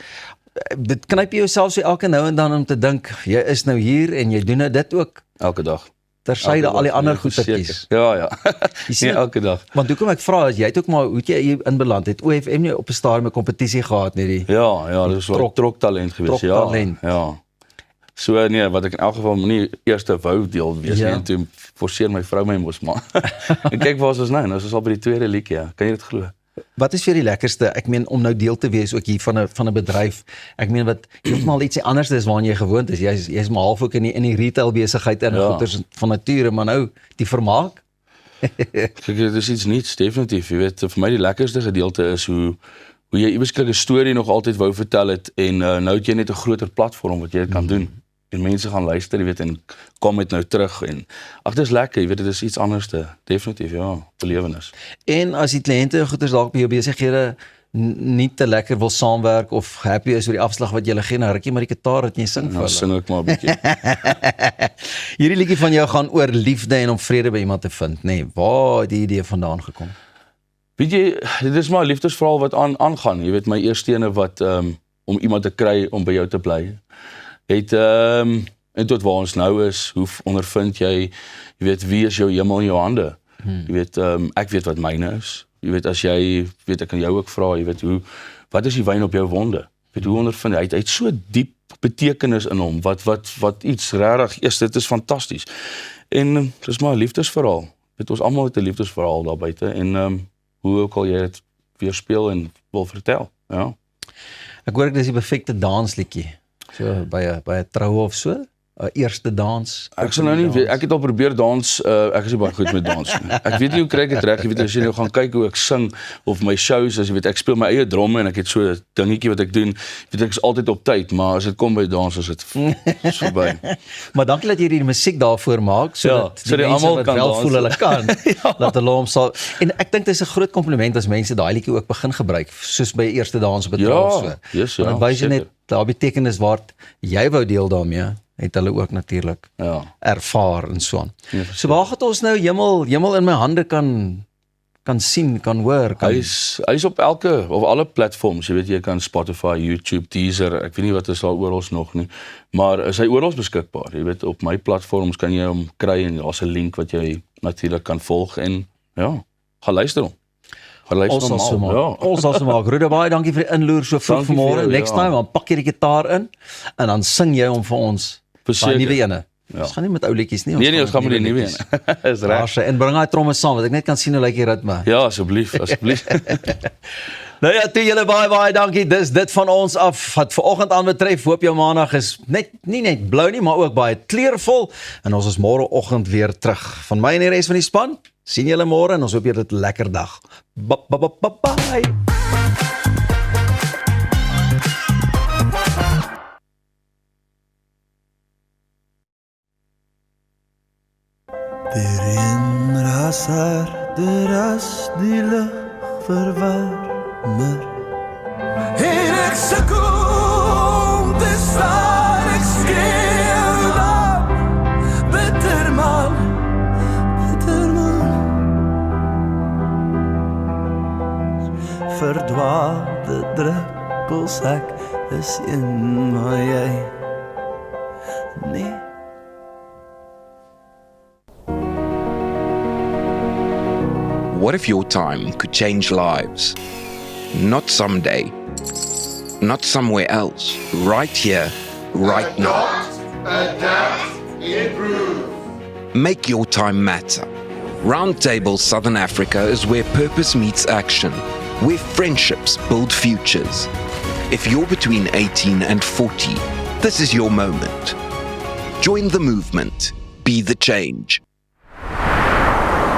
Dit knyp jy jouself so elke nou en dan om te dink jy is nou hier en jy doen dit ook elke dag. Tersyde al die ander goetertjies. Ja, ja. Nee, elke dag. Want hoekom ek vra is jy het ook maar hoe het jy hier inbeland het OFM nie op 'n stadium 'n kompetisie gehad nie die. Ja, dis was trok talent geweest, ja. Talent. Ja. So nee, wat ek in elk geval nie eerste wou deel wees nie en toe forceer my vrou my mos maar. En kyk waar ons nou, ons is al by die tweede liedjie, ja. Kan jy dit glo? Wat is vir die lekkerste? Ek meen om nou deel te wees ook hier van 'n bedryf. Ek meen wat heeltemal ietsie anders is waarna jy gewoond is. Jy's maar half ook in die retail besigheid en goeders van nature, maar nou die vermaak. Kyk, dit is iets niets definitief. Jy weet, vir my die lekkerste gedeelte is hoe jy iewers 'n storie nog altyd wou vertel het en nou het jy net 'n groter platform wat jy dit kan doen. En mense gaan luister, jy weet, en kom met nou terug en ag dis lekker, jy weet dit is iets anderste, definitief ja, belewenis. En as die kliënte goeders dalk by jou besighede nie te lekker wil saamwerk of happy is oor die afslag wat jy gee, nou ruk jy maar die gitaar dat jy sing vir hulle. Sing ek maar 'n bietjie. Hierdie liedjie van jou gaan oor liefde en om vrede by iemand te vind, nê? Waar het die idee vandaan gekom? Weet jy, dit is maar 'n liefdesverhaal wat aangaan. Jy weet my eerste ene wat om iemand te kry om by jou te bly. Het en tot waar ons nou is, hoe ondervind jy weet wie is jou hemel in jou hande? Jy weet ek weet wat myne is. Jy weet as jy weet ek kan jou ook vra, jy weet wat is die wyn op jou wonde? Jy weet hoe ondervind hy het so diep betekenis in hom wat iets regtig dit is fantasties. En dit is maar 'n liefdesverhaal. Weet ons almal het 'n liefdesverhaal daar buite en hoe ook al jy dit weer speel en wil vertel. Ja. Ek hoor dis die perfekte dansliedjie. So by 'n troue of so, 'n eerste dans. Ek sal nou nie weet, ek het al probeer dans, ek is nie baie goed met dans nie. Ek weet nie hoe kry ek dit reg, jy weet as jy nou gaan kyk hoe ek sing of my shows, as jy weet ek speel my eie dromme en ek het so 'n dingetjie wat ek doen. Weet ek is altyd op tyd, maar as dit kom by dans is dit verby. Maar dankie dat jy die musiek daarvoor maak sodat die mense wat wel voel hulle kan, dat hulle hom sal. En ek dink dit is 'n groot kompliment as mense daai liedjie ook begin gebruik, soos by 'n eerste dans op 'n trou of so. Ja, Want wys jy net daar betekenis wat jy wou deel daarmee. het hulle ook natuurlik ervaar en so aan. Ja, So waar gaan ons nou hemel in my hande kan sien, kan hoor? Hy is op elke of alle platforms, jy weet jy kan Spotify, YouTube, Deezer, ek weet nie wat is daar oral nog nie, maar is hy oral beskikbaar. Jy weet op my platforms kan jy hom kry en daar's 'n link wat jy natuurlik kan volg en ja, gaan luister hom. Ons sal se maak. Rude, baie dankie vir die inloer so vroeg vanmôre. Next time dan pak jy die gitaar in en dan sing jy hom vir ons. Daai nuwe ene. Ons gaan nie met ou liedjies nie. Nee, ons gaan met die nuwe ene. Is reg. En bring daai tromme saam, want ek net kan sien hoe lyk die ritme. Ja, asseblief. Nou ja, toe julle baie dankie. Dis dit van ons af wat vanoggend aan betref. Hoop jou maandag is nie net blou nie, maar ook baie kleurvol en ons is môreoggend weer terug. Van my en die res van die span. Sien julle môre en ons hoop julle het 'n lekker dag. Bye. Perin rasar deras die lug verwarmer. En ek sukkel te staan, ek skreeu dan bitter man. Verdwaalde druppels, ek is een, maar jy nee. What if your time could change lives? Not someday, not somewhere else, right here, right now. Adapt, improve. Make your time matter. Roundtable Southern Africa is where purpose meets action, where friendships build futures. If you're between 18 and 40, this is your moment. Join the movement. Be the change.